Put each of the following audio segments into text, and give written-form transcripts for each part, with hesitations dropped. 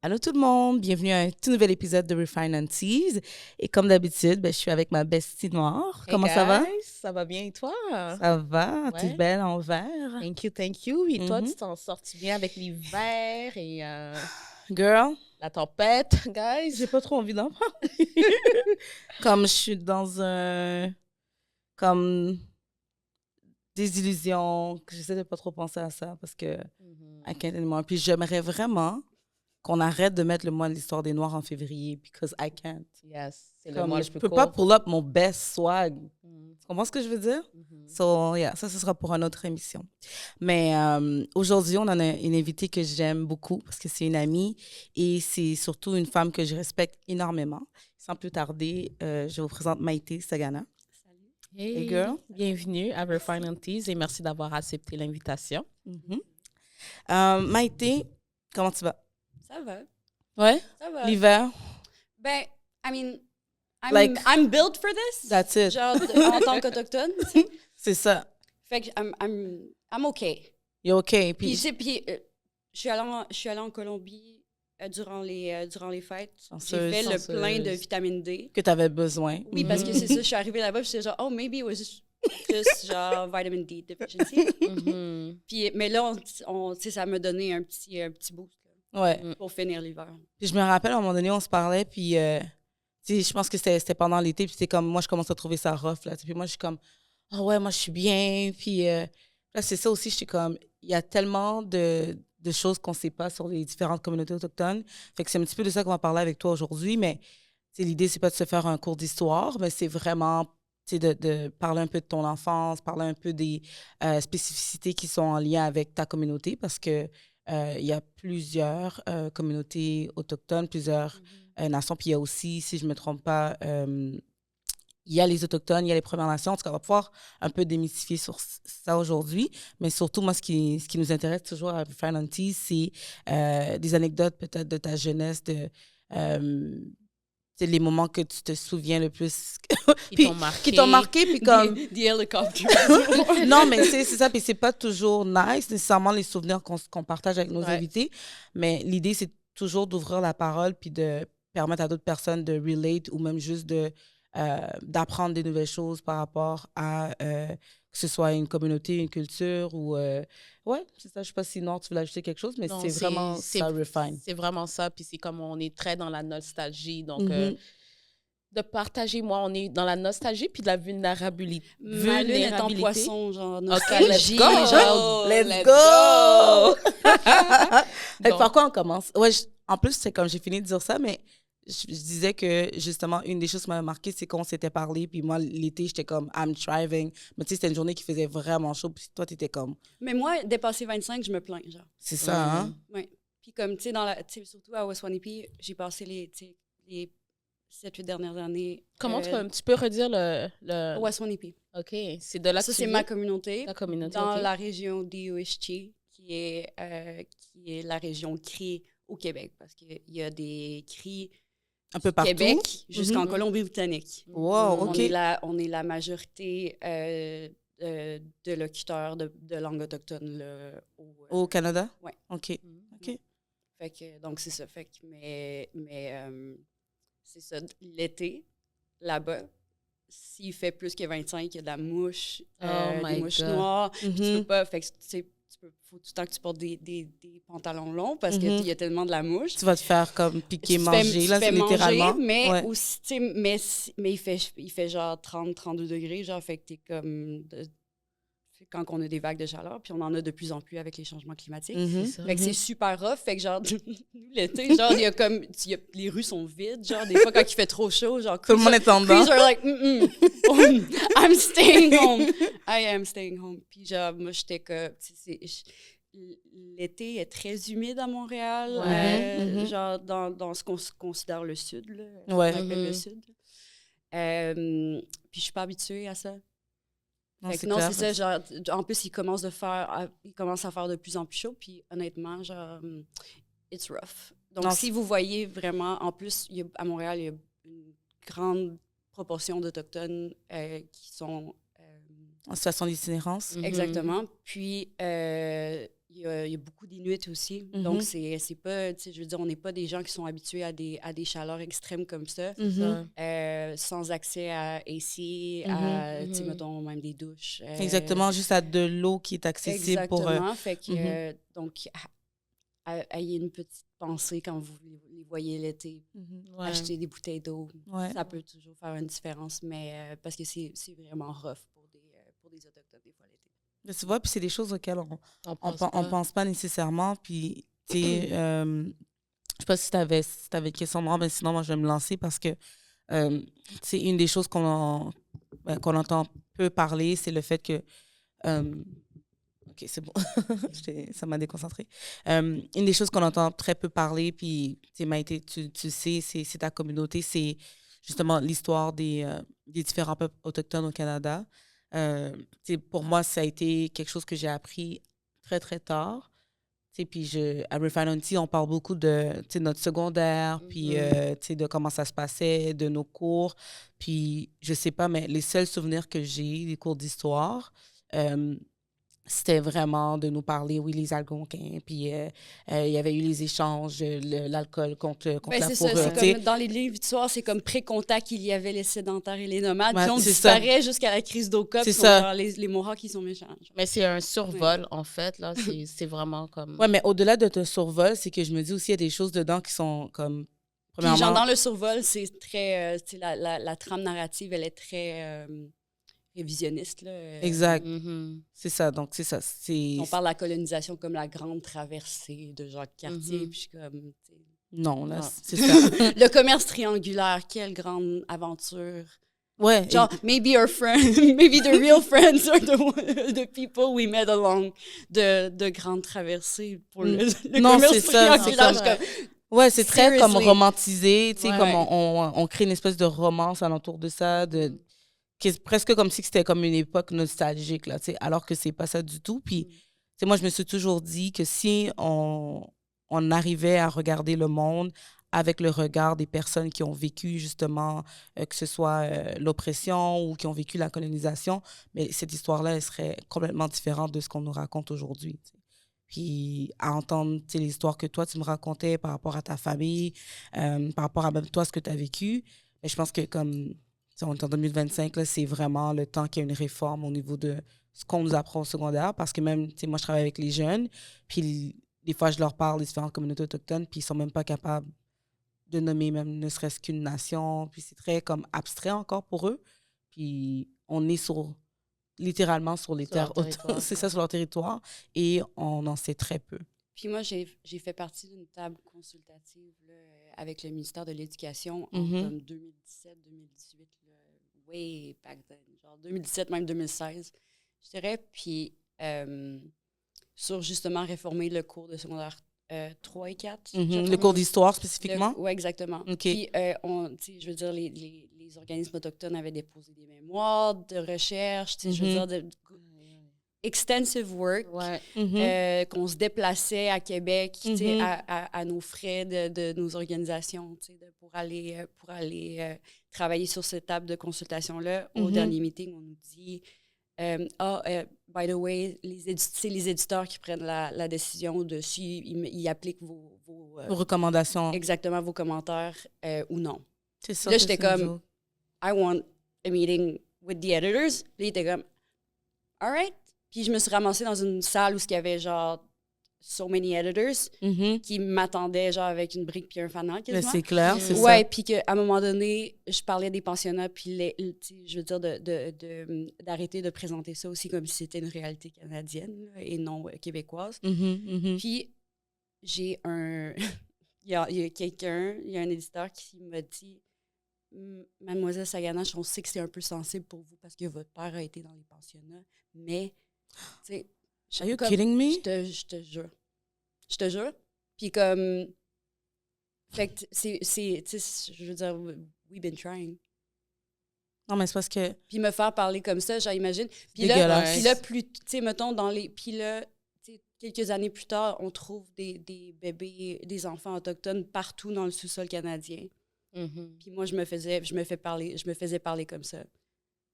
Allô tout le monde, bienvenue à un tout nouvel épisode de Refine and Tease. Et comme d'habitude, je suis avec ma bestie noire. Hey Comment guys, ça va? ça va bien et toi? Ça va, t'es Ouais. belle en vert. Thank you. Et toi, Mhm. tu t'en sortis bien avec l'hiver et Girl, la tempête, guys? j'ai pas trop envie d'en parler. Comme je suis dans un... Comme des illusions, que j'essaie de pas trop penser à ça parce que I can't anymore. Puis j'aimerais vraiment qu'on arrête de mettre le mois de l'histoire des Noirs en février because I can't. Yes, c'est le Comme mois je le plus peux pas court. pull up mon best swag. Mhm. Tu comprends ce que je veux dire? Mhm. So, yeah, ça, ce sera pour une autre émission. Mais aujourd'hui, on en a une invitée que j'aime beaucoup parce que c'est une amie et c'est surtout une femme que je respecte énormément. Sans plus tarder, je vous présente Maïté Sagana. Salut. Hey, Hey, girl. bienvenue à Refine and Tease et merci d'avoir accepté l'invitation. Maïté, comment tu vas? Ça va, Ouais? ça va. L'hiver? Ben, I mean, Like- I'm built for this. That's it. Genre, en tant qu'autochtone, tu sais. C'est ça. Fait que I'm okay. You're okay. Puis, Puis, je suis allée en Colombie durant les fêtes. Chanceuse, J'ai fait chanceuse. le plein de vitamine D. que tu avais besoin. Oui, parce que c'est ça, je suis arrivée là-bas, puis j'étais genre, oh, maybe it was just genre vitamin D deficiency. Mhm. Puis, mais là, tu sais, ça m'a donné un petit boost là, Ouais. pour finir l'hiver. Puis je me rappelle, à un moment donné, on se parlait, puis tu sais, je pense que c'était pendant l'été, puis c'était comme, moi, je commence à trouver ça rough, là. Puis moi, je suis comme, ah ouais, moi, je suis bien. Puis là, c'est ça aussi, je suis comme, il y a tellement de choses qu'on ne sait pas sur les différentes communautés autochtones. Fait que c'est un petit peu de ça qu'on va parler avec toi aujourd'hui, mais tu sais, l'idée, c'est pas de se faire un cours d'histoire, mais c'est vraiment, tu sais, de parler un peu de ton enfance, parler un peu des spécificités qui sont en lien avec ta communauté, parce que il y a plusieurs communautés autochtones, plusieurs nations. Puis il y a aussi, si je ne me trompe pas, il y a les Autochtones, il y a les Premières Nations. En tout cas, on va pouvoir un peu démystifier sur ça aujourd'hui. Mais surtout, moi, ce qui nous intéresse toujours à Refine and Tease, c'est des anecdotes peut-être de ta jeunesse, de c'est les moments que tu te souviens le plus. Qui t'ont marqué. Qui t'ont marqué, puis comme... The helicopter. Non, mais c'est ça, puis c'est pas toujours nice, nécessairement les souvenirs qu'on partage avec nos Ouais. invités, mais l'idée, c'est toujours d'ouvrir la parole puis de permettre à d'autres personnes de relate ou même juste d'apprendre des nouvelles choses par rapport à que ce soit une communauté, une culture ou... ouais, c'est ça, je sais pas si Nord, tu voulais ajouter quelque chose, mais Non, c'est vraiment c'est- ça, Refine. C'est vraiment ça. Puis c'est comme on est très dans la nostalgie. Donc, Mhm. de partager, moi, on est dans la nostalgie puis de la vulnérabilité. Ma lune est en poisson, genre let's nostalgie. go! genre, Let's go! Fait que par quoi on commence? Ouais, en plus, c'est comme j'ai fini de dire ça, mais je disais que justement, une des choses qui m'avait marqué, c'est qu'on s'était parlé, puis moi, l'été, j'étais comme, I'm thriving. Mais tu sais, c'était une journée qui faisait vraiment chaud, puis toi, t'étais comme, Mais moi, dépasser 25, je me plains, genre. c'est ça, hein? Ouais. Puis comme, tu sais, surtout à Waswanipi, j'ai passé les 7-8 dernières années. Comment tu peux redire à Waswanipi. OK, c'est de là que Ça, tu c'est vis? ma communauté. Ta communauté, Dans OK. la région d'Ioichi, qui est la région de Crie au Québec. Parce qu'il y a des Cris Un peu du partout. Québec jusqu'en Mhm. Colombie-Britannique. Wow, On OK. est la majorité de locuteurs de langue autochtone là, Au Canada? Ouais. OK. Mhm. OK. Fait que, donc, c'est ça. Fait que, mais c'est ça. L'été, là-bas, s'il fait plus que 25, il y a de la mouche, Oh my des mouches God. noires. Tu peux Mhm. pas. Fait que, tu sais, faut tout le temps que tu portes des pantalons longs parce Mhm. qu'il y a tellement de la mouche. Tu vas te faire comme piquer, Tu te manger, tu là, te fais littéralement. manger, mais Ouais. aussi, tu sais, mais il fait genre 30-32 degrés, genre, fait que t'es comme... quand on a des vagues de chaleur, puis on en a de plus en plus avec les changements climatiques. Mhm. C'est ça. Fait que c'est super rough. Fait que genre, nous, l'été, genre, il y a comme... les rues sont vides, genre, des fois, quand il fait trop chaud, genre... Tout le monde est en dedans. Crees are like, I'm staying home. I am staying home. Puis genre, moi, j'étais que... L'été est très humide à Montréal, Ouais. Mhm. genre dans ce qu'on considère le sud, là, Ouais. qu'on appelle le Mhm. sud. Puis je suis pas habituée à ça. Non, Fait que c'est non, clair. c'est ça, genre, en plus, il commence à faire de plus en plus chaud, puis honnêtement, genre, it's rough. Donc, Non, si vous voyez vraiment, en plus, à Montréal, il y a une grande proportion d'Autochtones qui sont... En situation d'itinérance. Mhm. Exactement. Puis, il il y a beaucoup d'Inuits aussi. Mhm. Donc, c'est pas, tu sais, je veux dire, on n'est pas des gens qui sont habitués à des chaleurs extrêmes comme ça, Mhm. sans accès à AC, Mhm. à, tu sais, mettons, même des douches. Exactement, juste à de l'eau qui est accessible pour... Exactement. Fait que, mhm. donc, ayez une petite pensée quand vous les voyez l'été. Mhm. Ouais. Acheter des bouteilles d'eau. Ouais. Ça peut toujours faire une différence, mais parce que c'est vraiment rough pour des Autochtones, des fois, l'été. Mais tu vois, puis c'est des choses auxquelles on pas. pense pas nécessairement. Puis, tu sais, je sais pas si t'avais une question, non, mais sinon, moi, je vais me lancer parce que c'est une des choses qu'on entend peu parler, c'est le fait que... OK, c'est bon. Ça m'a déconcentrée. Une des choses qu'on entend très peu parler, puis, tu sais, Maïté, tu sais, c'est ta communauté, c'est justement l'histoire des différents peuples autochtones au Canada. Tu sais, pour moi, ça a été quelque chose que j'ai appris très, très tard. Tu sais, puis à Refinancy, on parle beaucoup de tu sais, notre secondaire, puis tu sais, de comment ça se passait, de nos cours. Puis, je sais pas, mais les seuls souvenirs que j'ai des cours d'histoire, c'était vraiment de nous parler, oui, les Algonquins, puis il y avait eu les échanges, l'alcool contre Ben, la c'est ça, fourrure, c'est tu sais. comme dans les livres d'histoire, c'est comme pré-contact, il y avait les sédentaires et les nomades, Ouais, puis on c'est ça. disparaît jusqu'à la crise d'Oka, C'est puis ça. genre, les Mohawks, ils sont méchants. Genre. Mais c'est un survol, en fait, là. C'est vraiment comme... Ouais, mais au-delà de ton survol, c'est que je me dis aussi, il y a des choses dedans qui sont comme, Puis genre, premièrement... dans le survol, c'est très, tu sais, la trame narrative, elle est très révisionniste, là. Exact. Mhm. C'est ça, donc c'est ça. On parle de la colonisation comme la grande traversée de Jacques Cartier, puis je suis comme... tu sais. Non, là, Ah. c'est ça. Le commerce triangulaire, quelle grande aventure. Ouais. Genre, maybe our friends, maybe the real friends are the people we met along de grandes traversées pour le Non, commerce c'est ça, c'est triangulaire. comme- Je suis comme, Ouais, c'est très comme Seriously. romantisé, tu sais, Ouais. comme on crée une espèce de romance alentour de ça, qui est presque comme si c'était comme une époque nostalgique, là, tu sais, alors que c'est pas ça du tout. Puis, tu sais, moi, je me suis toujours dit que si on arrivait à regarder le monde avec le regard des personnes qui ont vécu, justement, que ce soit l'oppression ou qui ont vécu la colonisation, mais cette histoire-là, elle serait complètement différente de ce qu'on nous raconte aujourd'hui, tu sais. Puis à entendre, tu sais, les histoires que toi, tu me racontais par rapport à ta famille, par rapport à même toi, ce que tu as vécu, mais je pense que comme, tu sais, on est en 2025, là, c'est vraiment le temps qu'il y a une réforme au niveau de ce qu'on nous apprend au secondaire, parce que même, tu sais, moi, je travaille avec les jeunes, puis des fois, je leur parle des différentes communautés autochtones, puis ils sont même pas capables de nommer même ne serait-ce qu'une nation, puis c'est très comme abstrait encore pour eux. Puis on est littéralement sur les Sur leur terres territoire. c'est ça, sur leur territoire, et on en sait très peu. Puis moi, j'ai fait partie d'une table consultative là, avec le ministère de l'Éducation en Mhm. comme 2017-2018, way back then, genre 2017, même 2016, je dirais. Puis sur justement réformer le cours de secondaire 3 et 4. Le cours d'histoire spécifiquement? Oui, exactement. OK. Puis, je veux dire, les organismes autochtones avaient déposé des mémoires de recherche, je veux dire, extensive work, Ouais. qu'on se déplaçait à Québec, tu sais, Mhm. à nos frais de nos organisations, tu sais, pour aller travailler sur cette table de consultation-là. Au Mhm. dernier meeting, on nous dit by the way, c'est les éditeurs qui prennent la décision de si ils appliquent vos Recommandations. exactement vos commentaires ou non. C'est ça. Là, que j'étais c'est une comme, joke. I want a meeting with the editors. Là, il était comme, all right. Puis je me suis ramassée dans une salle où il y avait genre so many editors Mhm. qui m'attendaient genre avec une brique puis un fanal Mais quasiment. c'est clair, c'est Ouais, ça. puis qu'à un moment donné, je parlais des pensionnats, puis je veux dire d'arrêter de présenter ça aussi comme si c'était une réalité canadienne là, et non québécoise. Mhm, mhm. Puis j'ai un... il y a un éditeur qui m'a dit « Mademoiselle Saganache, on sait que c'est un peu sensible pour vous parce que votre père a été dans les pensionnats, mais... » tu sais, Are you kidding me? Je te jure. Je te jure. Puis comme... Fait que tu sais, je veux dire, we've been trying. Non, mais c'est parce que... Puis me faire parler comme ça, j'imagine. Puis dégueulasse. là, tu sais, mettons, puis là, tu sais, quelques années plus tard, on trouve des bébés, des enfants autochtones partout dans le sous-sol canadien. Mhm. Puis moi, je me faisais parler comme ça.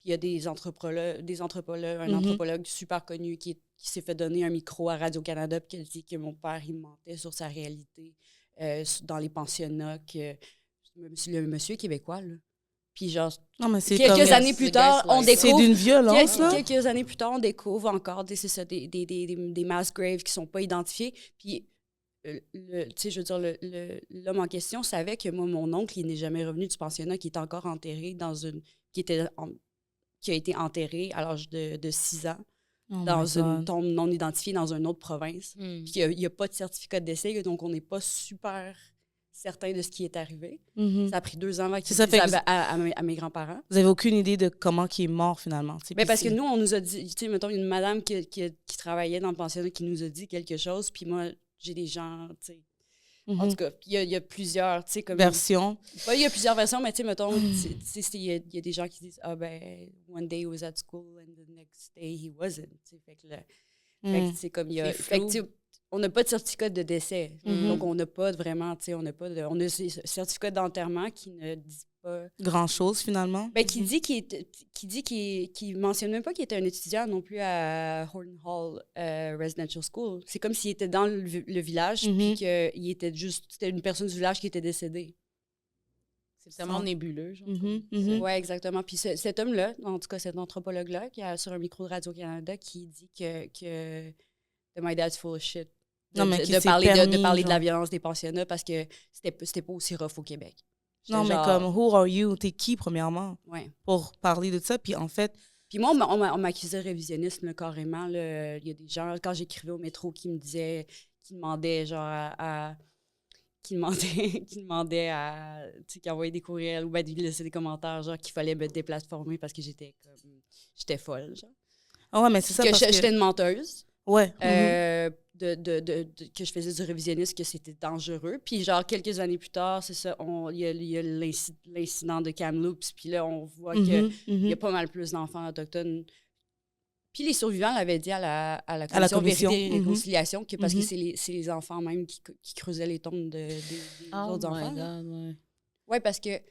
Puis il y a des anthropologues, un Mhm. anthropologue super connu qui s'est fait donner un micro à Radio-Canada puis qui a dit que mon père, il mentait sur sa réalité dans les pensionnats, que le monsieur est québécois, là. Puis genre, Non, mais c'est quelques comme... années plus tard, on C'est découvre... d'une violence, là. Quelques années plus tard, on découvre encore c'est ça, des mass graves qui sont pas identifiés. Puis, tu sais, je veux dire, l'homme en question savait que moi, mon oncle, il n'est jamais revenu du pensionnat, qui est encore enterré qui a été enterré à l'âge de 6 ans Oh dans my une God. tombe non identifiée dans une autre province. Mm. Puis il n'y a pas de certificat de décès, donc on n'est pas super certain de ce qui est arrivé. Mhm. Ça a pris 2 ans avant qu'ils Ça disent fait que à mes grands-parents. Vous avez aucune idée de comment il est mort, finalement. tu sais, Mais puis parce que c'est- nous, on nous a dit, tu sais, mettons, une madame qui travaillait dans le pensionnat qui nous a dit quelque chose, puis moi, j'ai des gens, tu sais. En Mhm. tout cas, il y a plusieurs, tu sais, comme. Version. Il y a plusieurs versions, mais tu sais, mettons, il y a des gens qui disent, ah ben, one day he was at school and the next day he wasn't. Tu sais, fait que c'est comme, il y a. C'est Fait que, flou. tu sais, on n'a pas de certificat de décès. Mhm. Donc, on n'a pas vraiment, tu sais, on a ces certificats d'enterrement qui ne disent pas. Grand-chose, finalement. Ben, qui dit qu'il mentionne même pas qu'il était un étudiant non plus à Horton Hall Residential School. C'est comme s'il était dans le village, Mhm. puis qu'il était c'était une personne du village qui était décédée. C'est tellement nébuleux. Genre. Mhm, mhm. Oui, exactement. Puis cet homme-là, en tout cas cet anthropologue-là, qui a sur un micro de Radio-Canada, qui dit que My dad's full of shit. Non, mais de qui s'est parler permis, de parler de la genre. violence des pensionnats parce que c'était pas aussi rough au Québec. J'étais Non, mais genre, comme, who are you? T'es qui, premièrement, ouais. pour parler de ça? Puis en fait, Puis moi, on m'accusait de révisionnisme, là, carrément. Là. Il y a des gens, quand j'écrivais au métro, qui me disaient, qui demandaient, genre, qui demandaient à, tu sais, qui envoyaient des courriels ou ben, de laisser des commentaires, genre, qu'il fallait me déplatformer parce que j'étais folle, genre. ah ouais, mais c'est ça Que parce j'étais que... une menteuse. Ouais. Que je faisais du révisionnisme, que c'était dangereux. Puis, genre, quelques années plus tard, c'est ça, il y a l'incident de Kamloops. Puis là, on voit qu'il y a pas mal plus d'enfants autochtones. Puis les survivants l'avaient dit à la commission commission. Vérité et Réconciliation, que parce Mhm. que c'est les enfants même qui creusaient les tombes des Oh autres my enfants. là. God, ouais. Oui, parce que, tu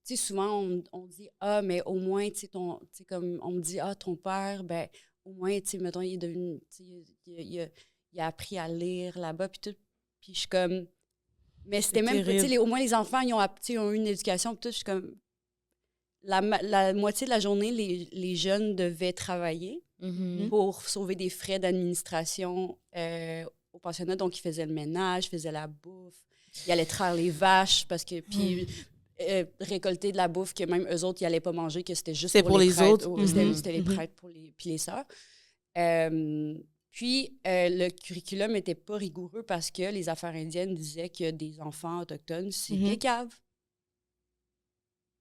sais, souvent, on dit, ah, mais au moins, tu sais, comme on me dit, ah, ton père, ben, au moins, tu sais, mettons, il est devenu, tu sais, il a appris à lire là-bas, puis tout. Puis je suis comme, mais c'était C'est même, tu sais, terrible. au moins les enfants, ils ont eu une éducation, puis tout. Je suis comme, la moitié de la journée, les jeunes devaient travailler Mhm. pour sauver des frais d'administration au pensionnat. Donc, ils faisaient le ménage, faisaient la bouffe, ils allaient traire les vaches, parce que, puis récolter de la bouffe que même eux autres, ils n'allaient pas manger, que c'était juste C'est pour les prêtres. autres. Oh, Mhm. C'était les Mhm. prêtres puis les sœurs. Puis, le curriculum n'était pas rigoureux parce que les affaires indiennes disaient que des enfants autochtones, c'est Mhm. des caves.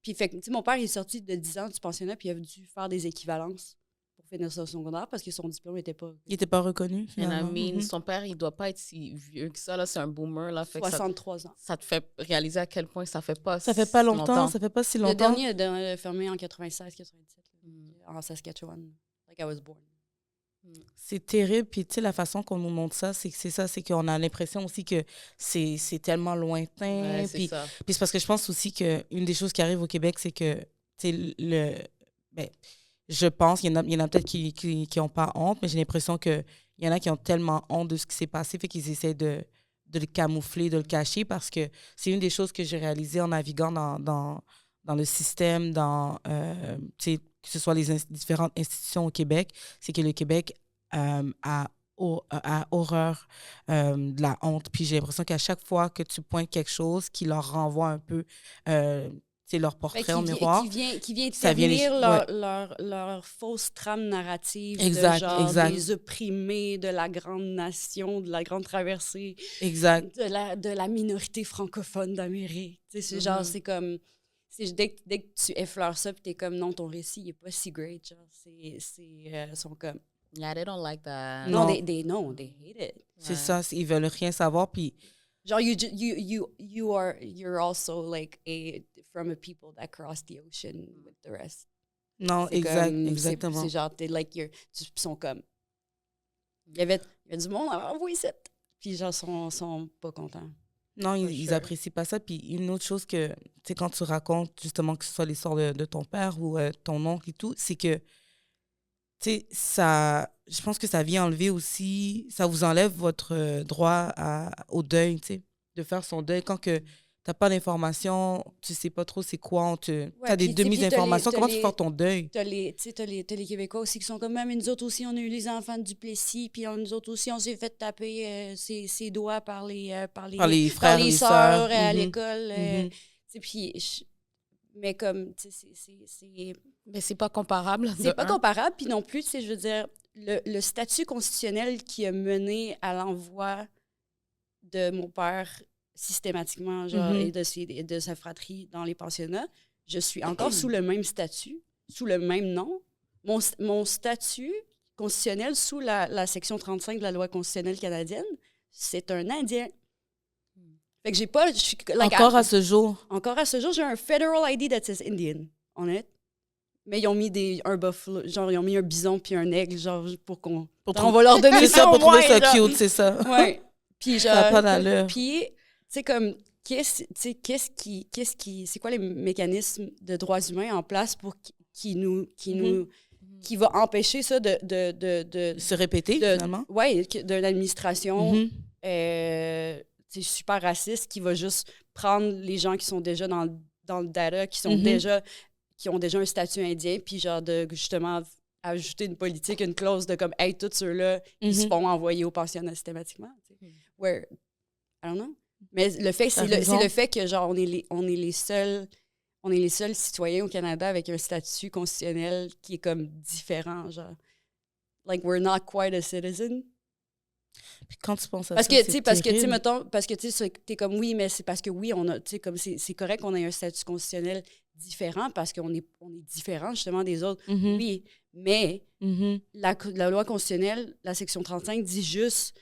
Puis, fait que, tu sais, mon père il est sorti de 10 ans du pensionnat, puis il a dû faire des équivalences pour finir son secondaire parce que son diplôme n'était pas. Il n'était pas reconnu, And I finalement. mean, Mhm. son père, il doit pas être si vieux que ça. Là, c'est un boomer. Là, fait que 63 ans. ça te fait réaliser à quel point ça fait pas Ça fait pas si longtemps, ça fait pas si Le longtemps. dernier a fermé en 96-97 en Saskatchewan. Like I was born. C'est terrible. Puis, tu sais, la façon qu'on nous montre ça, c'est qu'on a l'impression aussi que c'est tellement lointain. Ouais, c'est puis, ça. puis c'est parce que je pense aussi qu'une des choses qui arrive au Québec, c'est que, tu sais, ben, je pense, il y en a peut-être qui ont pas honte, mais j'ai l'impression qu'il y en a qui ont tellement honte de ce qui s'est passé, fait qu'ils essaient de le camoufler, de le cacher, parce que c'est une des choses que j'ai réalisées en naviguant dans le système, tu sais, que ce soit les différentes institutions au Québec, c'est que le Québec a horreur de la honte. Puis j'ai l'impression qu'à chaque fois que tu pointes quelque chose qui leur renvoie un peu tu sais, leur portrait au miroir. Qui vient ça vient ternir ouais. leur fausse trame narrative Exact, de genre exact. des opprimés, de la grande nation, de la grande traversée, Exact. de la minorité francophone d'Amérique. Tu sais, c'est genre, c'est comme... Dès que tu effleures ça, puis t'es comme, non, ton récit, il est pas si great, genre, sont comme... Yeah, they don't like that. Non, Non. they hate it. C'est ça, ils veulent rien savoir, puis... Genre, you're also, like, from a people that crossed the ocean with the rest. Non, C'est exactement. C'est genre, t'es like, ils sont comme... Il y avait du monde à envoyer ça. Puis genre, sont pas contents. Non, For ils sure. apprécient pas ça. Puis une autre chose que, tu sais, quand tu racontes, justement, que ce soit l'histoire de ton père ou ton oncle et tout, c'est que, tu sais, je pense que ça vient enlever aussi, ça vous enlève votre droit au deuil, tu sais, de faire son deuil. Quand que t'as pas d'informations, tu sais pas trop c'est quoi, t'as des puis, tu sais, puis demi-informations, t'as comment tu les- fais ton deuil? T'as les Québécois aussi qui sont comme, même nous autres aussi, on a eu les enfants du Plessis, puis nous autres aussi, on s'est fait taper ses doigts par Par les frères, les sœurs sœurs. à Mhm, l'école. mhm. Tu sais, puis, mais comme, tu sais, Mais c'est pas comparable. c'est de pas un. comparable, puis non plus, tu sais, je veux dire, le statut constitutionnel qui a mené à l'envoi de mon père systématiquement, genre, Mhm. et de sa fratrie dans les pensionnats, je suis encore sous le même statut, sous le même nom. Mon statut constitutionnel sous la section 35 de la loi constitutionnelle canadienne, c'est un Indien. Fait que j'ai pas... je suis like, Encore à ce jour. encore à ce jour, j'ai un federal ID that says Indian, honnête. Mais ils ont mis un buffalo, genre ils ont mis un bison puis un aigle, genre pour qu'on... Pour on va leur donner C'est ça, ça pour au moins, trouver ça genre. cute, c'est ça. Ouais. Puis genre... Ça a pas d'allure. Puis, tu sais, comme, c'est quoi les mécanismes de droits humains en place pour qui va empêcher ça de Se répéter, finalement. ouais, d'une administration Mhm. c'est super raciste qui va juste prendre les gens qui sont déjà dans le data, qui sont Mhm. qui ont déjà un statut indien, puis genre de justement ajouter une politique, une clause de comme, hey, tous ceux-là, ils se Mhm. font envoyer au pensionnat systématiquement. Tu sais. Where, I don't know. Mais le fait, T'as c'est raison. le fait que genre on est les seuls citoyens au Canada avec un statut constitutionnel qui est comme différent, genre. Like, we're not quite a citizen. Puis quand tu penses à Parce ça, que, tu sais, terrible. mettons, parce que, tu sais, t'es comme, oui, mais c'est parce que, oui, on a, tu sais, comme, c'est correct qu'on ait un statut constitutionnel différent parce qu'on est différent, justement, des autres. Mhm. Oui, mais Mhm. la loi constitutionnelle, la section 35, dit juste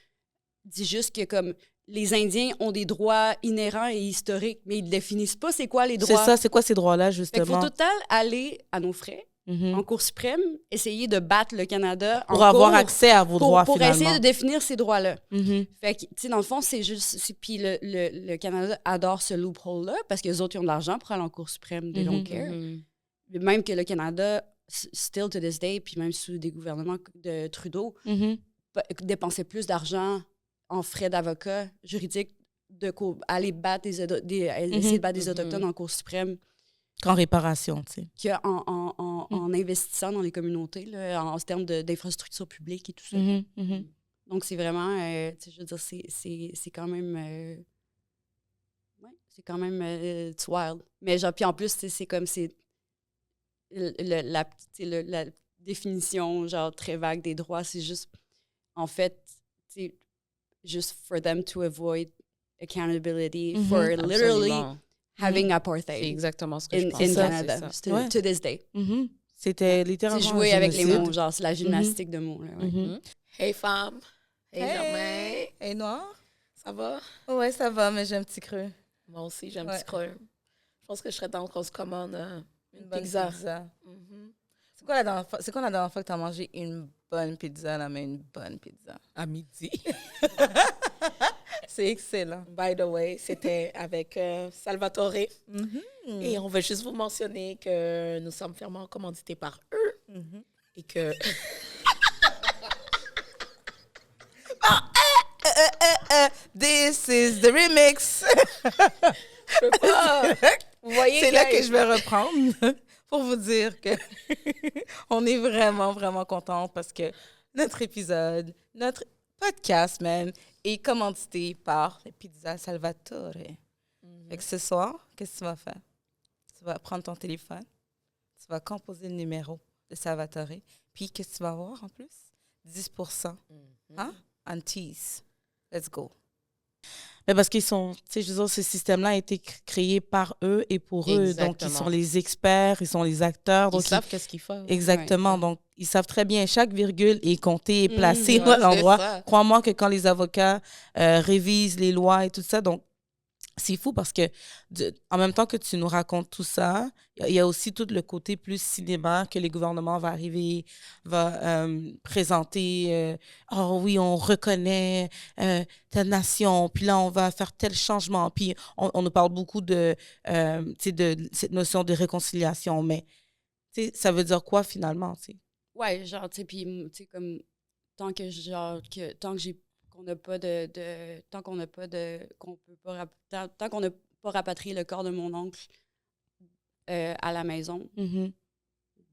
que, comme, les Indiens ont des droits inhérents et historiques, mais ils ne définissent pas c'est quoi les C'est droits. ça, c'est quoi ces droits-là, Fait qu'il faut justement? tout le temps aller à nos frais, Mhm. en Cour suprême, essayer de battre le Canada Pour en avoir cour accès à vos droits, pour finalement. essayer de définir ces droits-là. Mhm. Fait que, tu sais, dans le fond, c'est juste... Puis le Canada adore ce loophole-là parce que les autres, ils ont de l'argent pour aller en Cour suprême. They don't Mhm. care. Mhm. Mais même que le Canada, still to this day, puis même sous des gouvernements de Trudeau, Mhm. dépensait plus d'argent en frais d'avocat juridique aller battre essayer de battre des Autochtones en Cour suprême Qu'en réparation, tu sais. en investissant dans les communautés, là, en termes d'infrastructures publiques et tout ça. Mhm. Mhm. Donc, c'est vraiment, tu sais, je veux dire, c'est quand même, ouais, c'est quand même, it's wild. Mais genre, puis en plus, tu sais, c'est comme, c'est la définition, genre, très vague des droits, c'est juste, en fait, tu sais, just for them to avoid accountability Mhm. for literally Absolument. having C'est apartheid exactement ce que in je pense. C'est ça, Canada, c'est ça. Ouais. to this day. Mhm. C'était littéralement C'est un jouer avec les génocide. mots, genre, c'est la gymnastique de mots, là, ouais. Mhm. Hey, femme. Hey, Germain. Hey, Noir? Ça va? Ouais, ça va, mais j'ai un petit creux. Moi aussi, j'ai un Ouais. petit creux. Je pense que je serais dans qu'on se commande une bonne pizza. Mhm. C'est quoi la dernière fois que tu as mangé une bonne pizza, là, mais une bonne pizza? À midi. C'est excellent. By the way, c'était avec Salvatore. Mhm. Et on veut juste vous mentionner que nous sommes fièrement commandités par eux Mhm. et que... This is the remix. Je peux pas. Vous voyez, C'est là guys? que je vais reprendre pour vous dire que on est vraiment, vraiment contents parce que notre épisode, notre podcast même, est commandité par la Pizza Salvatore. Fait que ce soir, qu'est-ce que tu vas faire? Tu vas prendre ton téléphone, tu vas composer le numéro de Salvatore, puis qu'est-ce que tu vas avoir en plus? 10%. Hein? En tease. Let's go. Mais parce qu'ils sont, tu sais, je veux dire, ce système-là a été créé par eux et pour eux. Donc, ils Exactement. sont les experts, ils sont les acteurs. Ils Donc, savent qu'est-ce qu'ils font. exactement. Ouais. Donc, ils savent très bien, chaque virgule est comptée et placée Ouais, à l'endroit. c'est ça. Crois-moi que quand les avocats révisent les lois et tout ça, donc, c'est fou parce que en même temps que tu nous racontes tout ça, il y a aussi tout le côté plus cinéma que les gouvernements vont arriver, va présenter, oh oui, on reconnaît ta nation, puis là, on va faire tel changement. Puis on nous parle beaucoup de, tu sais, de cette notion de réconciliation, mais tu sais, ça veut dire quoi finalement, tu sais? Ouais, genre, tu sais, puis, tu sais, comme, tant que, genre, tant que qu'on n'a pas tant qu'on n'a pas qu'on peut pas, tant qu'on n'a pas rapatrié le corps de mon oncle à la maison Mm-hmm.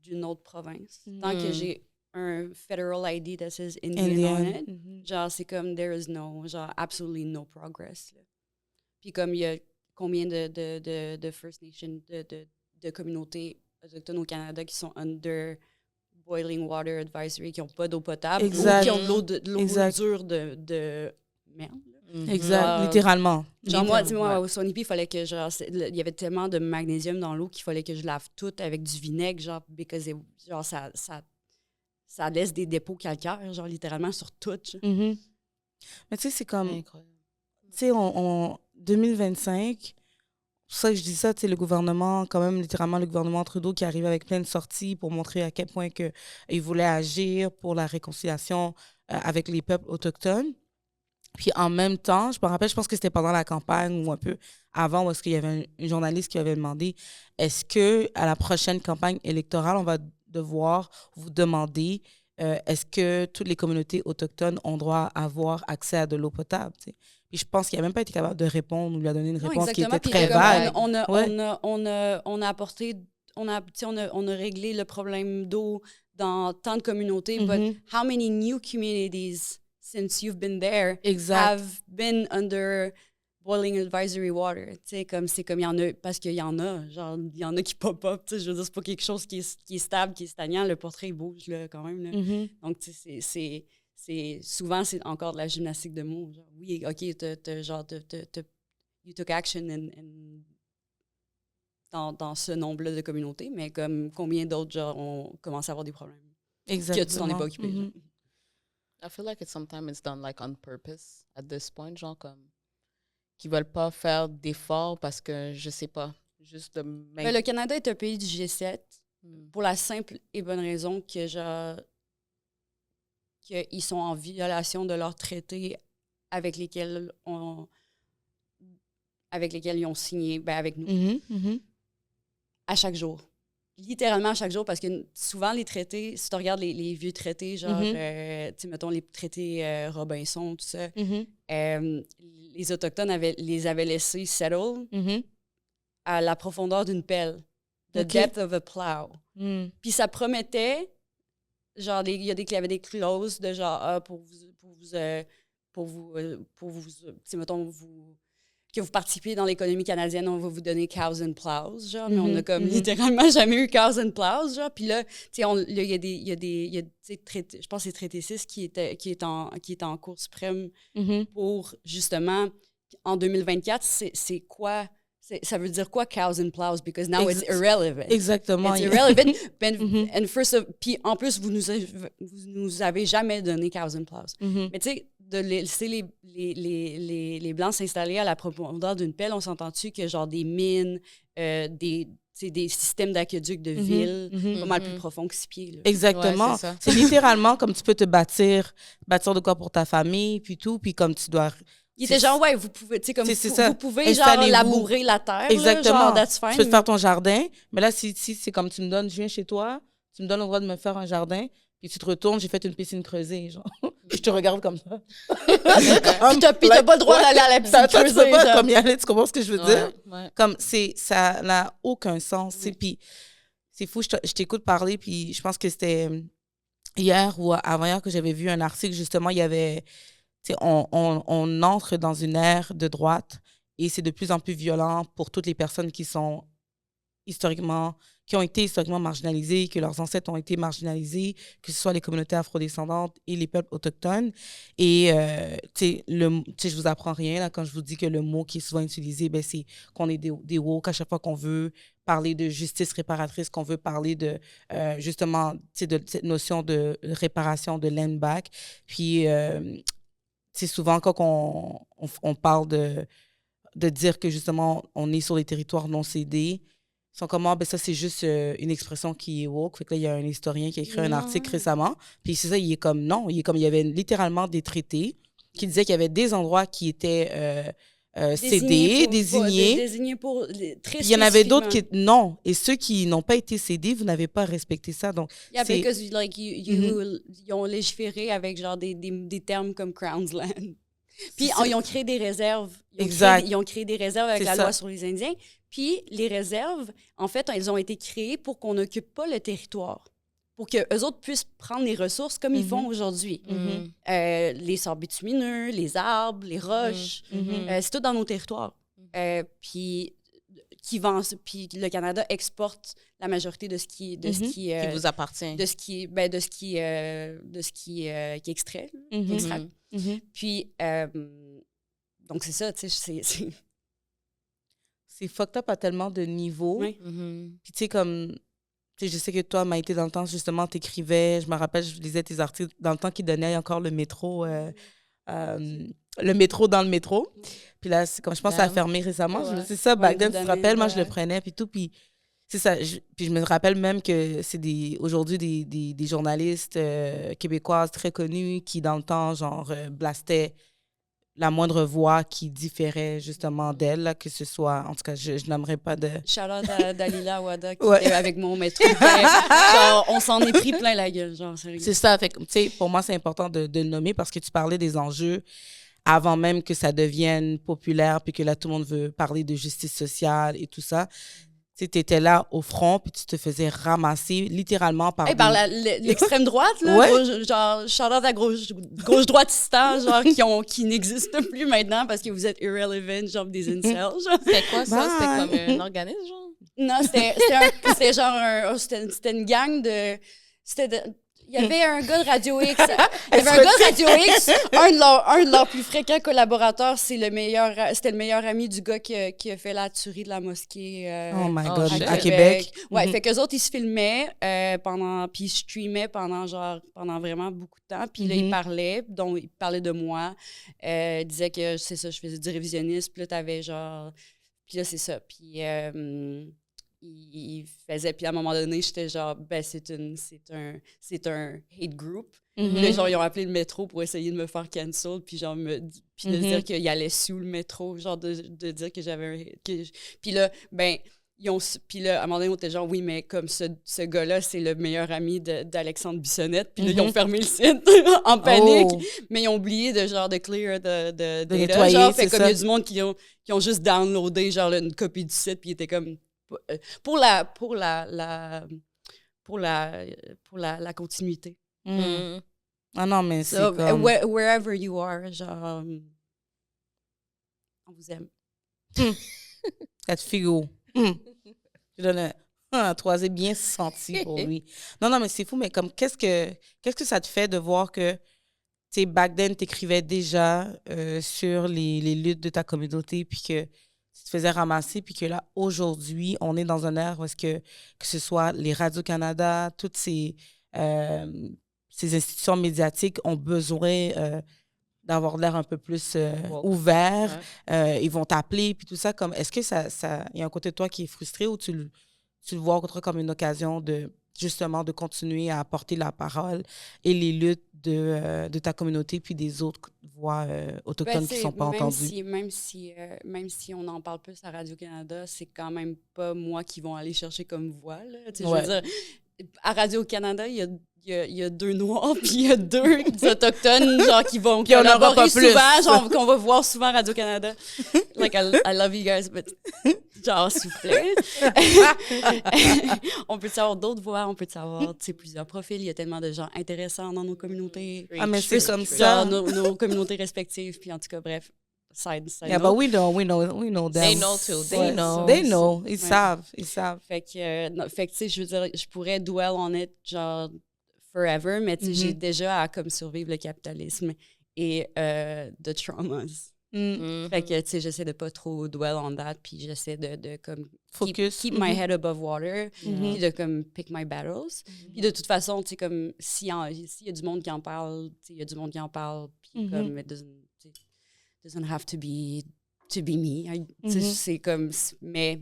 d'une autre province, Mm. tant que j'ai un federal ID that says Indian on Indian. it, Mhm. genre, c'est comme, there is no, genre, absolutely no progress, là. Puis comme il y a combien de First Nations, de communautés autochtones au Canada qui sont under Boiling Water Advisory, qui n'ont pas d'eau potable, Exact. ou qui ont de l'eau Exact. dure de merde. Mhm. Exact, Genre, littéralement. Genre, moi, tu sais, moi, Ouais. au Sonipi, il fallait que, genre, il y avait tellement de magnésium dans l'eau qu'il fallait que je lave tout avec du vinaigre, genre, genre, ça laisse des dépôts calcaires, genre, littéralement, sur tout. Genre. Mhm. Mais tu sais, c'est comme, Incroyable. tu sais, 2025, c'est pour ça que je dis ça, tu sais, le gouvernement, quand même, littéralement, le gouvernement Trudeau qui arrive avec plein de sorties pour montrer à quel point que, il voulait agir pour la réconciliation avec les peuples autochtones. Puis en même temps, je me rappelle, je pense que c'était pendant la campagne ou un peu avant, où est-ce qu'il y avait un journaliste qui avait demandé, est-ce que à la prochaine campagne électorale, on va devoir vous demander, est-ce que toutes les communautés autochtones ont droit à avoir accès à de l'eau potable, tu sais? Puis je pense qu'il n'a même pas été capable de répondre ou lui a donné une Non, réponse qui exactement. était Puis très comme vague. Ouais. on a apporté, on a réglé le problème d'eau dans tant de communautés, but Mhm. how many new communities since you've been there Exact. have been under boiling advisory water? Tu sais, comme c'est comme il y en a, parce qu'il y en a, genre, il y en a qui pop-up, tu sais, je veux dire, c'est pas quelque chose qui est stable, qui est stagnant, le portrait, il bouge, là, quand même, là. Mhm. Donc, tu sais, souvent, c'est encore de la gymnastique de mots. Genre, oui, OK, you took action dans ce nombre-là de communautés, mais comme combien d'autres, genre, ont commencé à avoir des problèmes Exactement. que tu t'en es pas occupé. Mhm. I feel like sometimes it's done like on purpose at this point, genre comme qui veulent pas faire d'efforts parce que je sais pas, juste de Ben, le Canada est un pays du G7 Mm. pour la simple et bonne raison que, genre, qu'ils sont en violation de leurs traités avec lesquels ils ont signé, ben, avec nous, Mhm. Mhm. à chaque jour. Littéralement à chaque jour, parce que souvent, les traités, si tu regardes les vieux traités, genre, Mhm. tu sais, mettons les traités Robinson, tout ça, Mhm. les Autochtones les avaient laissés settle Mhm. à la profondeur d'une pelle, the OK. depth of a plow. Mhm. Puis ça promettait, genre, il y avait des clauses de genre, tu sais, mettons, que vous participiez dans l'économie canadienne, on va vous donner cows and plows, genre, mais on a comme littéralement jamais eu cows and plows, genre. Puis là, tu sais, il y a des tu sais, je pense que c'est traité 6 qui est en Cour suprême Mhm. pour, justement, en 2024, c'est quoi, ça veut dire quoi cows and plows? Because now it's irrelevant. Exactement. It's irrelevant. Mhm. Puis en plus, vous nous avez jamais donné cows and plows. Mhm. Mais tu sais, de laisser les Blancs s'installer à la profondeur d'une pelle, on s'entend-tu que genre des mines, des systèmes d'aqueduc de ville, Mhm. pas mal plus profonds que 6 pieds. Là. Exactement. Ouais, c'est ça. C'est littéralement comme tu peux te bâtir de quoi pour ta famille, puis tout, puis comme tu dois... Il était genre, ouais, vous pouvez, tu sais, comme c'est ça. vous pouvez genre Installez-vous. labourer la terre. Exactement. Là, genre, that's fine. Tu peux te faire ton jardin, mais là, si c'est comme tu me donnes, je viens chez toi, tu me donnes le droit de me faire un jardin, puis tu te retournes, j'ai fait une piscine creusée, genre. Puis je te regarde comme ça. Puis t'as pas le droit d'aller à la piscine Tu creusée. peux pas genre. comme y aller, tu comprends ce que je veux dire? Ouais. Comme ça n'a aucun sens. Oui. Puis c'est fou, je t'écoute parler, puis je pense que c'était hier ou avant-hier que j'avais vu un article, justement, il y avait, tu sais, on entre dans une ère de droite et c'est de plus en plus violent pour toutes les personnes qui ont été historiquement marginalisées, que leurs ancêtres ont été marginalisés, que ce soit les communautés afrodescendantes et les peuples autochtones. Et, tu sais, je vous apprends rien là, quand je vous dis que le mot qui est souvent utilisé, ben, c'est qu'on est des woke à chaque fois qu'on veut parler de justice réparatrice, qu'on veut parler de, justement, tu sais, de cette notion de réparation, de land back. Puis, c'est souvent quand on parle de dire que, justement, on est sur les territoires non cédés. Ils sont comme, ben ça, c'est juste une expression qui est woke. Fait que là, il y a un historien qui a écrit un article récemment. Puis c'est ça, il est comme, non. Il y avait littéralement des traités qui disaient qu'il y avait des endroits qui étaient cédés, désignés. Désignés pour très il y en avait d'autres qui... Non. Et ceux qui n'ont pas été cédés, vous n'avez pas respecté ça. Donc, yeah, because ils ont légiféré avec genre des termes comme Crown's Land. Puis ils ont créé des réserves. Ils ont créé des réserves avec la loi sur les Indiens. Puis les réserves, en fait, elles ont été créées pour qu'on n'occupe pas le territoire, pour qu'eux autres puissent prendre les ressources comme ils font aujourd'hui. Les sables bitumineux, les arbres, les roches, c'est tout dans nos territoires. Puis le Canada exporte la majorité de ce qui vous appartient. De ce qui est extrait. Puis, donc c'est ça, tu sais, c'est fucked up à tellement de niveaux. Oui. Puis tu sais, comme... Tu sais, je sais que toi, Maïté, dans le temps, justement, t'écrivais. Je me rappelle, je lisais tes articles dans le temps qui donnait encore le métro dans le métro. Puis là, comme je pense que ça a fermé récemment. C'est ça, back then, tu te rappelles, moi, je le prenais, puis tout. Puis c'est ça. Puis je me rappelle même que c'est aujourd'hui des journalistes québécoises très connus qui, dans le temps, genre, blastaient la moindre voix qui différait justement d'elle, là, que ce soit... En tout cas, je n'aimerais pas de... Shout-out à Dalila Wada qui était avec moi au métro. Genre, on s'en est pris plein la gueule. Genre, c'est ça. Fait que, tu sais, pour moi, c'est important de le nommer parce que tu parlais des enjeux avant même que ça devienne populaire puis que là, tout le monde veut parler de justice sociale et tout ça. Tu étais là au front, puis tu te faisais ramasser littéralement par l'extrême droite, là, genre, shout-out à gauche-droitistan, genre, qui n'existe plus maintenant parce que vous êtes irrelevant, genre des incels, genre. C'était quoi ça? C'était comme un organisme, genre? Non, c'était une gang de... Il y avait un gars de Radio X. Un de leurs plus fréquents collaborateurs, c'était le meilleur ami du gars qui a fait la tuerie de la mosquée oh my God, à Québec. Ouais, fait qu'eux autres, ils se filmaient puis ils streamaient pendant vraiment beaucoup de temps. Puis là, ils parlaient de moi. Ils disaient que, c'est ça, je faisais du révisionnisme. Puis là, t'avais genre... Puis là, c'est ça. Puis... il faisait, puis à un moment donné, j'étais genre, ben, c'est un hate group. Là, genre, ils ont appelé le métro pour essayer de me faire cancel, puis genre, puis de dire qu'il allait sous le métro, genre, de dire que j'avais puis là, ben, puis là, à un moment donné, on était genre, oui, mais comme ce gars-là, c'est le meilleur ami d'Alexandre Bissonnette, puis là, ils ont fermé le site en panique, mais ils ont oublié de clear de nettoyer, genre, fait comme il y a ça. du monde qui ont juste downloadé, genre, une copie du site, puis ils étaient comme... Pour la continuité. Ah non, mais c'est comme... Wherever you are, genre, on vous aime. Cette figure. Je donne un troisième bien senti pour lui. Non, mais c'est fou, mais comme, qu'est-ce que ça te fait de voir que, tu sais, back then, t'écrivais déjà sur les luttes de ta communauté, puis que tu te faisais ramasser, puis que là, aujourd'hui, on est dans un ère où est-ce que ce soit les Radio-Canada, toutes ces institutions médiatiques ont besoin d'avoir l'air un peu plus ouvert. Ils vont t'appeler, puis tout ça. Comme, est-ce que il y a un côté de toi qui est frustré ou tu le vois comme une occasion de, justement, de continuer à porter la parole et les luttes de ta communauté puis des autres voix autochtones qui ne sont pas entendues? Même si on en parle plus à Radio-Canada, c'est quand même pas moi qui vont aller chercher comme voix. Là. Je veux dire, à Radio-Canada, il y a 2 Noirs, puis il y a 2 Autochtones, genre, qui vont collaborer souvent, genre, qu'on va voir souvent à Radio-Canada. Like, I love you guys, but... Genre, s'il vous plaît. On peut savoir d'autres voix, on peut savoir, tu sais, plusieurs profils. Il y a tellement de gens intéressants dans nos communautés. Ah, mais c'est comme ça. Genre, nos communautés respectives, puis en tout cas, bref. Side yeah, note. but we know them. They know too. They know. Ils savent. Fait que tu sais, je veux dire, je pourrais dwell on it, genre, forever, mais tu sais, j'ai déjà à comme survivre le capitalisme et the traumas. Fait que, tu sais, j'essaie de pas trop dwell on that, puis j'essaie de comme focus, keep my head above water, puis de comme pick my battles. Puis de toute façon, tu sais, comme s'il y a du monde qui en parle, tu sais, il y a du monde qui en parle, puis comme it doesn't have to be to be me. C'est comme... Mais,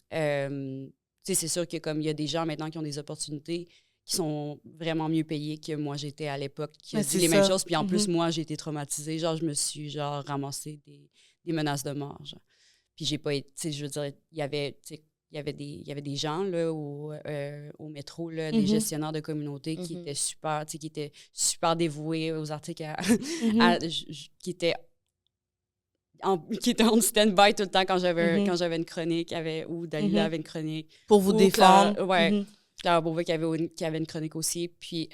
c'est sûr que comme il y a des gens maintenant qui ont des opportunités qui sont vraiment mieux payés que moi j'étais à l'époque, qui ont dit les mêmes choses. Puis en plus, moi, j'ai été traumatisée. Genre, je me suis genre ramassé des menaces de mort. Genre. Puis j'ai pas été... Je veux dire, il y avait des gens là, au métro, là, des gestionnaires de communauté qui étaient super dévoués aux articles, qui étaient en stand-by tout le temps quand j'avais une chronique, ou Dalila avait une chronique. Pour vous défendre. Clara Beauvais qui avait une chronique aussi. Puis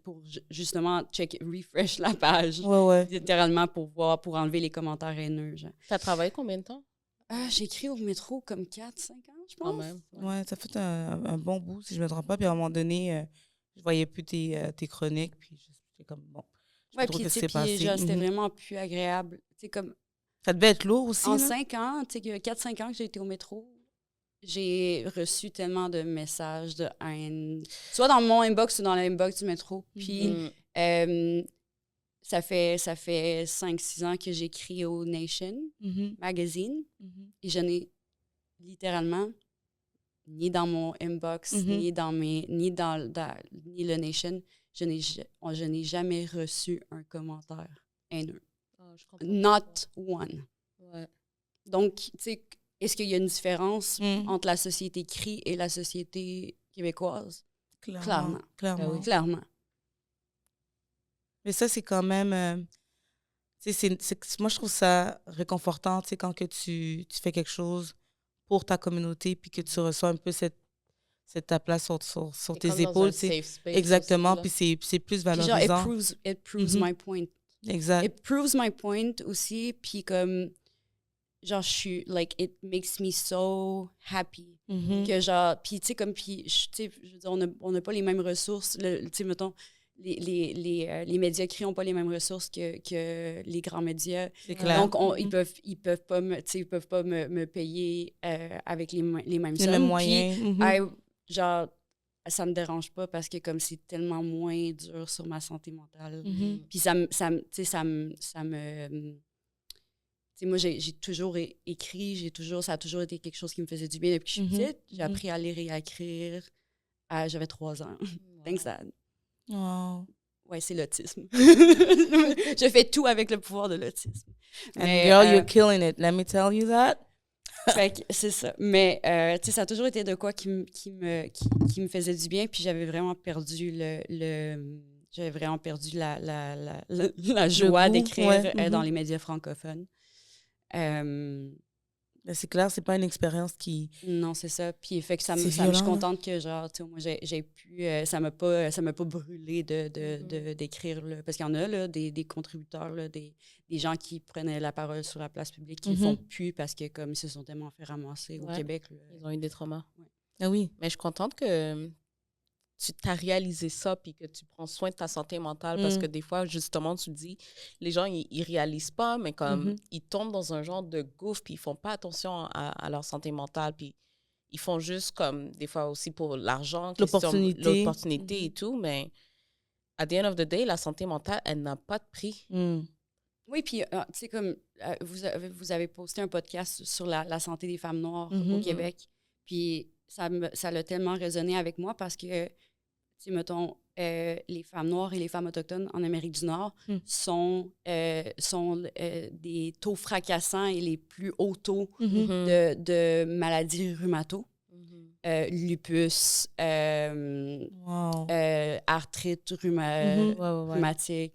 pour justement refresh la page, littéralement pour enlever les commentaires haineux. Tu as travaillé combien de temps? J'ai écrit au métro comme 4-5 ans, je pense. Même. Ouais, ça fait un bon bout, si je ne me trompe pas. Puis à un moment donné, je voyais plus tes chroniques. Puis j'étais comme, bon, je sais pas trop ce qui s'est passé. C'était vraiment plus agréable. Comme, ça devait être lourd aussi. En 5 ans, 4-5 ans que j'ai été au métro, j'ai reçu tellement de messages de haine, soit dans mon inbox ou dans l'inbox du métro. Puis ça fait 5-6 ans que j'écris au Nation magazine et je n'ai littéralement ni dans mon inbox ni le Nation, je n'ai jamais reçu un commentaire haineux. Not one. Ouais. Donc, tu sais, est-ce qu'il y a une différence entre la société CRI et la société québécoise? Clairement. Clairement. Mais ça, c'est quand même... moi, je trouve ça réconfortant, tu sais, quand que tu fais quelque chose pour ta communauté puis que tu reçois un peu cette ta place sur tes épaules. Exactement, puis c'est plus valorisant. Genre, it proves my point. Exact. It proves my point aussi, puis comme... Genre, je suis, like, it makes me so happy. Que genre, puis tu sais, comme, puis, tu sais, je veux dire, on n'a pas les mêmes ressources. Tu sais, mettons, les médias écrits n'ont pas les mêmes ressources que les grands médias. C'est clair. Donc, ils peuvent pas me payer avec les mêmes sommes. Les mêmes moyens. Genre, ça me dérange pas parce que comme c'est tellement moins dur sur ma santé mentale. Puis ça me T'sais, moi, j'ai toujours écrit, ça a toujours été quelque chose qui me faisait du bien depuis que je suis petite. J'ai appris à lire et à écrire. J'avais 3 ans. Thanks, Dad. Wow. Ouais, c'est l'autisme. Je fais tout avec le pouvoir de l'autisme. And girl, you're killing it. Let me tell you that. Fait que c'est ça. Mais, tu sais, ça a toujours été de quoi qui me faisait du bien. Puis j'avais vraiment perdu j'avais vraiment perdu la joie d'écrire dans les médias francophones. C'est clair, c'est pas une expérience qui... Non, c'est ça. Puis fait que je suis contente que, genre, tu sais, moi, j'ai pu... ça m'a pas brûlé d'écrire, là, parce qu'il y en a, là, des contributeurs, là, des gens qui prenaient la parole sur la place publique, qui le font plus parce que, comme, ils se sont tellement fait ramasser au Québec. Là. Ils ont eu des traumas. Ouais. Ah oui. Mais je suis contente que tu t'as réalisé ça puis que tu prends soin de ta santé mentale parce que des fois, justement, tu dis, les gens, ils réalisent pas, mais comme ils tombent dans un genre de gouffre puis ils font pas attention à leur santé mentale puis ils font juste comme, des fois aussi pour l'argent, l'opportunité et tout, mais at the end of the day, la santé mentale, elle n'a pas de prix. Oui, puis, tu sais, comme vous avez posté un podcast sur la santé des femmes noires au Québec, puis ça l'a tellement résonné avec moi parce que, tu sais, mettons, les femmes noires et les femmes autochtones en Amérique du Nord sont des taux fracassants et les plus hauts taux de maladies rhumato, lupus, arthrite rhumatique,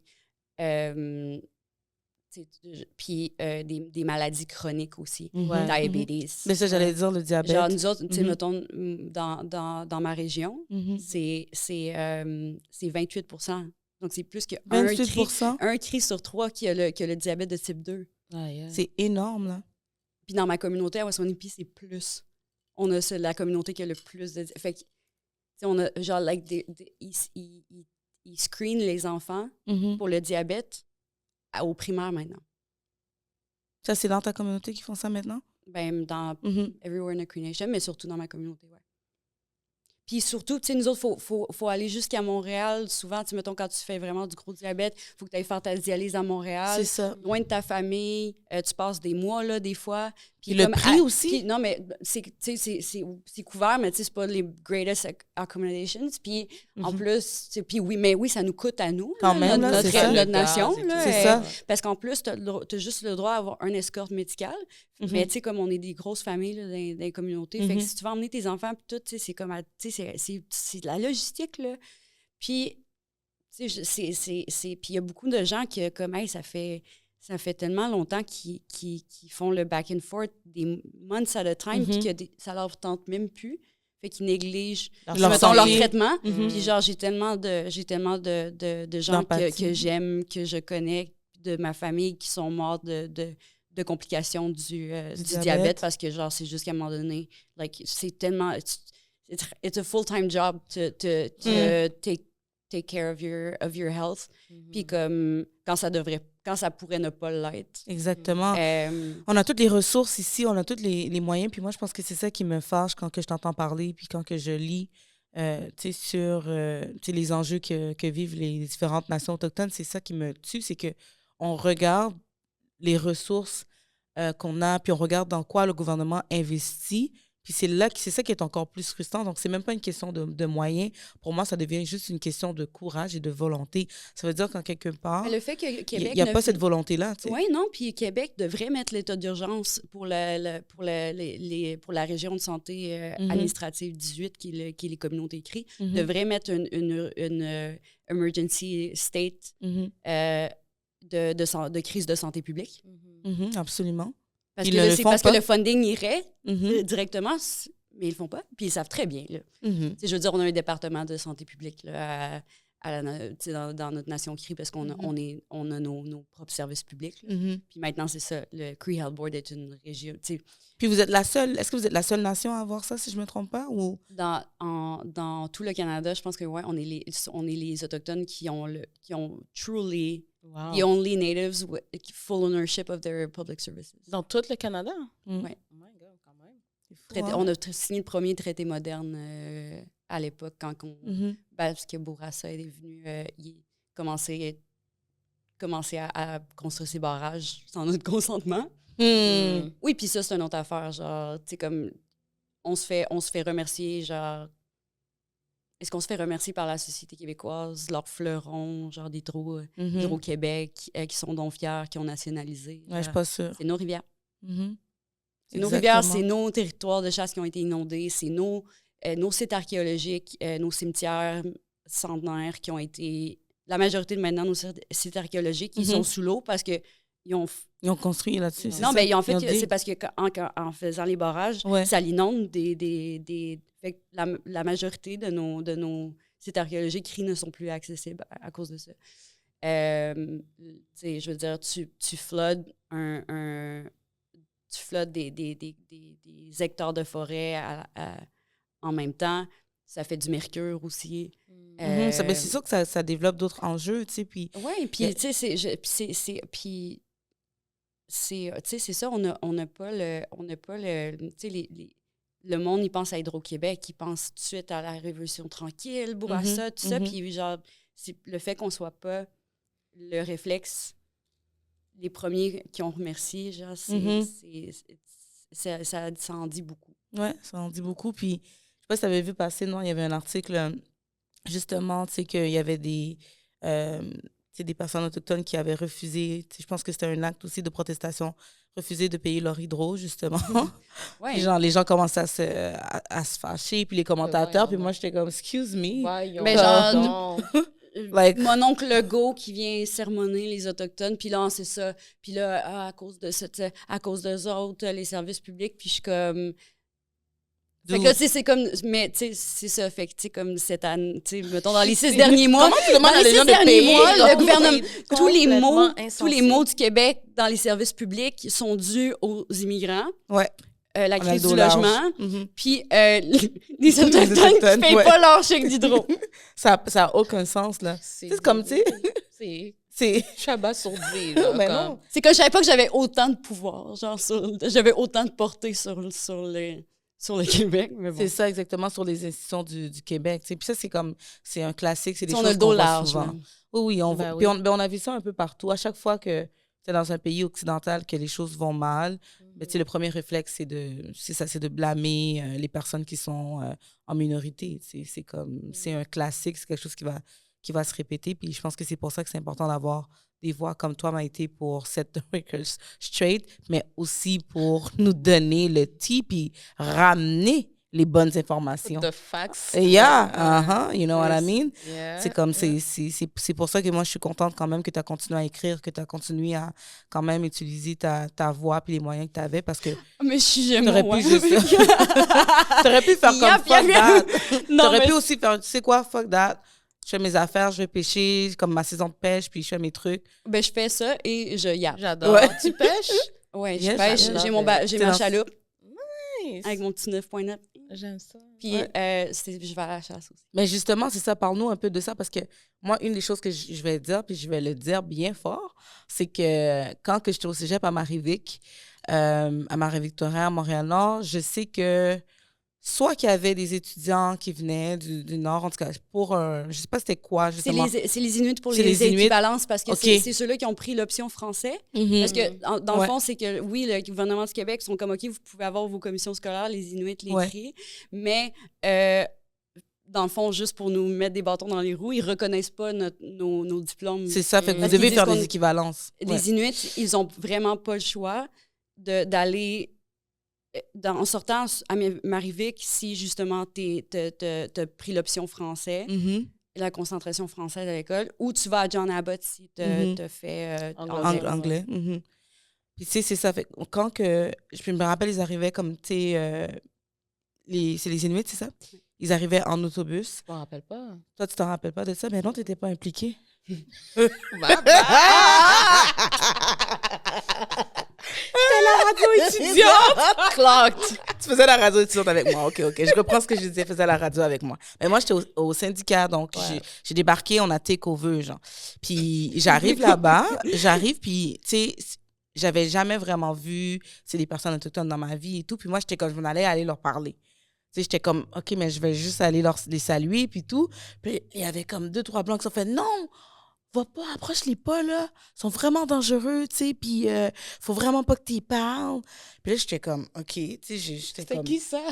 puis des maladies chroniques aussi, diabetes. Mais ça, j'allais dire le diabète. Genre, nous autres, tu sais, mettons, dans ma région, c'est 28%. Donc, c'est plus qu'un cri sur 3 qui a le diabète de type 2. C'est énorme, là. Puis dans ma communauté, à Waswanipi, c'est plus. On a la communauté qui a le plus de... Fait que, tu sais, on a, genre, like, ils screenent les enfants pour le diabète au primaire maintenant. Ça, c'est dans ta communauté qu'ils font ça maintenant? Ben, dans Everywhere in the Cree Nation, mais surtout dans ma communauté, ouais. Puis surtout, tu sais, nous autres, faut aller jusqu'à Montréal. Souvent, tu sais, mettons, quand tu fais vraiment du gros diabète, il faut que tu ailles faire ta dialyse à Montréal. C'est ça. Loin de ta famille. Tu passes des mois, là, des fois. Puis le prix aussi. Puis, non, mais c'est couvert, mais tu sais, c'est pas les greatest accommodations. Puis en plus, puis oui, ça nous coûte à nous. Quand même, là, c'est ça. Notre nation. C'est ça. Parce qu'en plus, tu as juste le droit d'avoir un escorte médical. Mais tu sais, comme on est des grosses familles là, dans les communautés, fait que si tu vas emmener tes enfants, puis tout, tu sais, c'est comme, tu sais, c'est de la logistique, là. Puis, tu sais, puis il y a beaucoup de gens qui, comme, hey, ça fait tellement longtemps qu'ils font le back and forth des months at a time, puis que ça leur tente même plus. Fait qu'ils négligent leur traitement. Puis genre, j'ai tellement de gens que j'aime, que je connais, de ma famille qui sont morts de complications du diabète parce que genre, c'est juste qu'à un moment donné, like, c'est tellement... It's a full-time job to take care of your health. Puis comme quand ça pourrait ne pas l'être. Exactement. On a toutes les ressources ici, on a tous les moyens. Puis moi, je pense que c'est ça qui me fâche quand que je t'entends parler, puis quand que je lis sur les enjeux que vivent les différentes nations autochtones. C'est ça qui me tue, c'est qu'on regarde les ressources qu'on a, puis on regarde dans quoi le gouvernement investit. Puis c'est ça qui est encore plus frustrant. Donc, c'est même pas une question de moyens. Pour moi, ça devient juste une question de courage et de volonté. Ça veut dire qu'en quelque part, le fait que Québec il n'y a pas cette volonté-là. Oui, non. Puis Québec devrait mettre l'état d'urgence pour la région de santé administrative 18, qui est les communautés écrites, devrait mettre une emergency state de crise de santé publique. Absolument. Parce que le funding irait directement, mais ils le font pas. Puis ils savent très bien. Là. Je veux dire, on a un département de santé publique là, dans notre nation CRI parce qu'on a nos propres services publics. Puis maintenant, c'est ça. Le CRI Health Board est une région. Puis vous êtes la seule. Est-ce que vous êtes la seule nation à avoir ça, si je ne me trompe pas? Ou... Dans tout le Canada, je pense que ouais, on est les Autochtones qui ont truly... Wow. The only natives with full ownership of their public services. Dans tout le Canada? Oui. Oh my God, quand même. On a signé le premier traité moderne à l'époque, parce que Bourassa est venu commencer à construire ses barrages sans notre consentement. Oui, puis ça, c'est une autre affaire. Genre, tu sais, comme on se fait remercier, genre... Est-ce qu'on se fait remercier par la société québécoise, leurs fleurons, genre d'Hydro-Québec, qui sont donc fiers, qui ont nationalisé? Oui, je suis pas sûre. C'est nos rivières. C'est nos rivières, c'est nos territoires de chasse qui ont été inondés, c'est nos sites archéologiques, nos cimetières centenaires qui ont été... La majorité de maintenant, nos sites archéologiques, ils sont sous l'eau parce que ils ont construit là-dessus. Non, mais c'est parce qu'en faisant les barrages, ça l'inonde fait que la majorité de nos sites archéologiques CRI ne sont plus accessibles à cause de ça. Je veux dire, tu floods des hectares de forêt en même temps. Ça fait du mercure aussi. C'est sûr que ça développe d'autres enjeux, tu sais. Oui, puis tu sais, c'est ça, on n'a pas le tu sais, le monde, il pense à Hydro-Québec, il pense tout de suite à la Révolution tranquille, Bourassa, tout ça, puis genre, c'est le fait qu'on soit pas le réflexe, les premiers qui ont remercié, genre, ça en dit beaucoup. Oui, ça en dit beaucoup, puis je sais pas si tu avais vu passer, non, il y avait un article, justement, tu sais, qu'il y avait des personnes autochtones qui avaient refusé, je pense que c'était un acte aussi de protestation, refusé de payer leur hydro, justement. Puis genre, les gens commençaient à se fâcher, puis les commentateurs, puis moi, j'étais comme, excuse me. Mais genre, mon oncle Legault qui vient sermonner les Autochtones, puis là, c'est ça. Puis là, à cause d'eux autres, les services publics, puis je suis comme... Fait que c'est comme, mais tu sais, c'est ça, fait que tu sais, comme cette année, tu sais, mettons dans les 6 derniers mois, le gouvernement, tous les maux du Québec dans les services publics sont dus aux immigrants. Ouais. La crise du logement, puis les Autochtones qui ne payent pas leur chèque d'hydro. Ça n'a aucun sens, là. C'est comme, tu sais... C'est abasourdi, là. Mais non. C'est que je savais pas que j'avais autant de pouvoir, genre, j'avais autant de portée sur les... sur le Québec, mais bon. C'est ça, exactement, sur les institutions du Québec. Puis ça, c'est un classique, c'est des choses on a le qu'on dos voit large. souvent. Même. Oui, puis on a vu ça un peu partout. À chaque fois que c'est dans un pays occidental que les choses vont mal, le premier réflexe, c'est de blâmer les personnes qui sont en minorité. C'est un classique, c'est quelque chose qui va se répéter. Puis je pense que c'est pour ça que c'est important d'avoir des voix comme toi, Maïté, pour set the record straight, mais aussi pour nous donner le tea puis ramener les bonnes informations. The facts. Yeah, you know what I mean? Yeah. C'est pour ça que moi, je suis contente quand même que tu as continué à écrire, que tu as continué à quand même utiliser ta voix puis les moyens que tu avais parce que mais j'aime t'aurais pu t'aurais pu faire comme fuck that. T'aurais pu aussi faire, tu sais quoi, fuck that. Je fais mes affaires, je vais pêcher, comme ma saison de pêche, puis je fais mes trucs. Ben, je fais ça et je yappe. J'adore. Ouais. Tu pêches? Oui, je pêche. J'ai ma chaloupe. Nice. Avec mon petit 9.9. J'aime ça. Puis, je vais à la chasse aussi. Mais justement, c'est ça. Parle-nous un peu de ça parce que moi, une des choses que je vais dire, puis je vais le dire bien fort, c'est que quand que j'étais au cégep à Marie-Victorin, à Montréal-Nord, je sais que soit qu'il y avait des étudiants qui venaient du Nord, en tout cas, pour je sais pas c'était quoi, justement. C'est les Inuits pour C'est les les Inuits. équivalences parce que Okay. c'est ceux-là qui ont pris l'option français. Mhm. Parce que, dans le fond, c'est que, oui, le gouvernement du Québec sont comme, OK, vous pouvez avoir vos commissions scolaires, les Inuits les créent, mais dans le fond, juste pour nous mettre des bâtons dans les roues, ils reconnaissent pas nos diplômes. C'est ça, fait que vous Parce devez qu'ils faire disent des équivalences. Les Inuits, ils ont vraiment pas le choix d'aller... En sortant à Marivic, si justement t'as pris l'option français, la concentration française à l'école, ou tu vas à John Abbott si t'as fait anglais. Puis tu sais, c'est ça. Fait quand que je me rappelle, ils arrivaient comme, tu sais, c'est les Inuits, c'est ça? Ils arrivaient en autobus. Je m'en rappelle pas. Toi, tu t'en rappelles pas de ça? Mais non, tu n'étais pas impliqué. J'étais la radio étudiante. Clocked. Tu faisais la radio étudiante avec moi. OK. Je reprends ce que je disais. Faisais la radio avec moi. Mais moi, j'étais au syndicat, donc j'ai débarqué, on a take over, genre. Puis j'arrive là-bas, puis tu sais, j'avais jamais vraiment vu des personnes autochtones dans ma vie et tout. Puis moi, j'étais comme, je m'en allais aller leur parler. Tu sais, j'étais comme, OK, mais je vais juste aller les saluer, puis tout. Puis il y avait comme 2-3 blancs qui sont fait, non, va pas, approche-les pas, là. Ils sont vraiment dangereux, tu sais, puis faut vraiment pas que tu y parles. Puis là, j'étais comme, OK, tu sais, j'étais comme... C'était qui ça?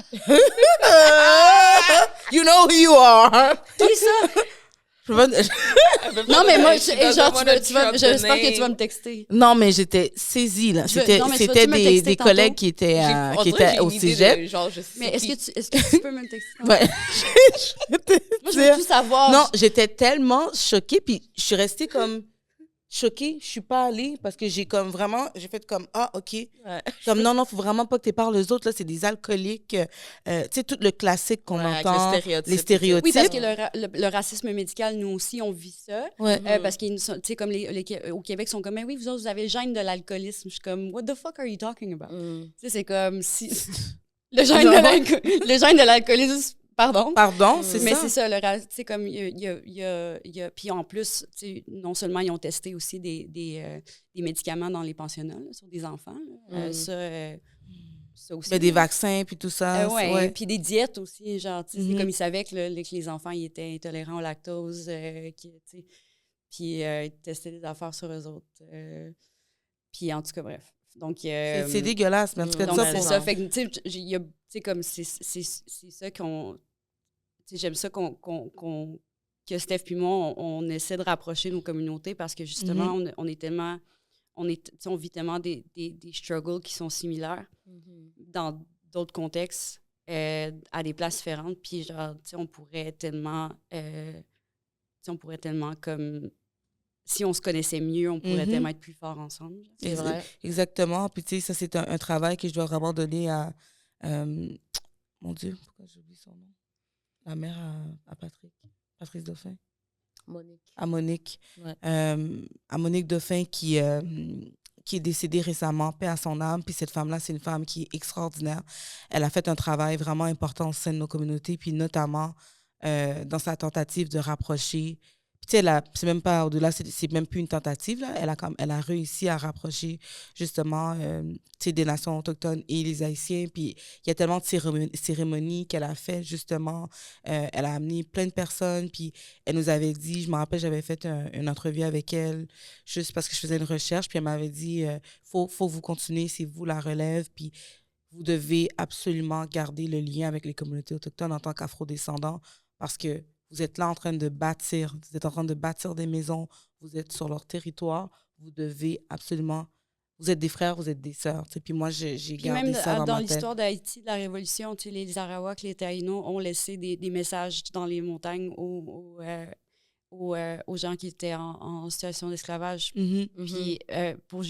You know who you are! Qui ça? Non, mais moi, j'espère que tu vas me texter. Non, mais j'étais saisie, là. C'était des collègues qui étaient au cégep. Mais est-ce que tu peux me texter? Ouais. Moi, je veux tout savoir. Non, j'étais tellement choquée, puis je suis restée comme choquée. Je suis pas allée parce que j'ai fait comme, ah, OK. Ouais. Comme, non, faut vraiment pas que tu parles aux autres, là, c'est des alcooliques. Tu sais, tout le classique qu'on entend. Les stéréotypes. Oui, parce que le racisme médical, nous aussi, on vit ça. Ouais. Parce qu'ils, tu sais, comme au Québec, sont comme, mais oui, vous autres, vous avez le gène de l'alcoolisme. Je suis comme, what the fuck are you talking about? Tu sais, c'est comme si. Le gène de l'alcoolisme. Pardon, c'est ça. Mais c'est ça, tu sais, comme il y a puis en plus, tu sais, non seulement ils ont testé aussi des médicaments dans les pensionnats là, sur des enfants, ça aussi. Mais des vaccins puis tout ça. Oui, puis des diètes aussi, genre, tu sais, c'est comme ils savaient que les enfants ils étaient intolérants au lactose, tu sais, puis ils testaient des affaires sur eux autres. Puis en tout cas, bref. Donc, c'est dégueulasse, mais en tout cas, donc, ça c'est ça. Fait que, tu sais, comme c'est ça qu'on. J'aime ça que Steph puis moi, on essaie de rapprocher nos communautés parce que justement, on est tellement. On vit tellement des struggles qui sont similaires dans d'autres contextes, à des places différentes. Puis, genre, tu sais, on pourrait tellement comme. Si on se connaissait mieux, on pourrait tellement être plus forts ensemble. C'est vrai. Exactement. Puis, tu sais, ça, c'est un travail que je dois vraiment donner à. Mon Dieu, pourquoi j'ai oublié son nom? La mère à Patrice Dauphin. Monique. À Monique. Ouais. À Monique Dauphin qui est décédée récemment, paix à son âme. Puis cette femme-là, c'est une femme qui est extraordinaire. Elle a fait un travail vraiment important au sein de nos communautés, puis notamment dans sa tentative de rapprocher Tu sais, c'est même pas au-delà, c'est même plus une tentative, là. Elle a réussi à rapprocher, justement, tu sais, des nations autochtones et les Haïtiens. Puis il y a tellement de cérémonies qu'elle a fait, justement. Elle a amené plein de personnes. Puis elle nous avait dit, je me rappelle, j'avais fait une entrevue avec elle, juste parce que je faisais une recherche. Puis elle m'avait dit, faut vous continuer, c'est vous la relève. Puis vous devez absolument garder le lien avec les communautés autochtones en tant qu'afrodescendants, parce que vous êtes là en train de bâtir, vous êtes en train de bâtir des maisons, vous êtes sur leur territoire, vous devez absolument, vous êtes des frères, vous êtes des sœurs. Puis moi, j'ai gardé ça dans ma tête. Dans l'histoire d'Haïti, de la Révolution, les Arawaks, les Taïnos ont laissé des messages dans les montagnes aux gens qui étaient en situation d'esclavage, puis pour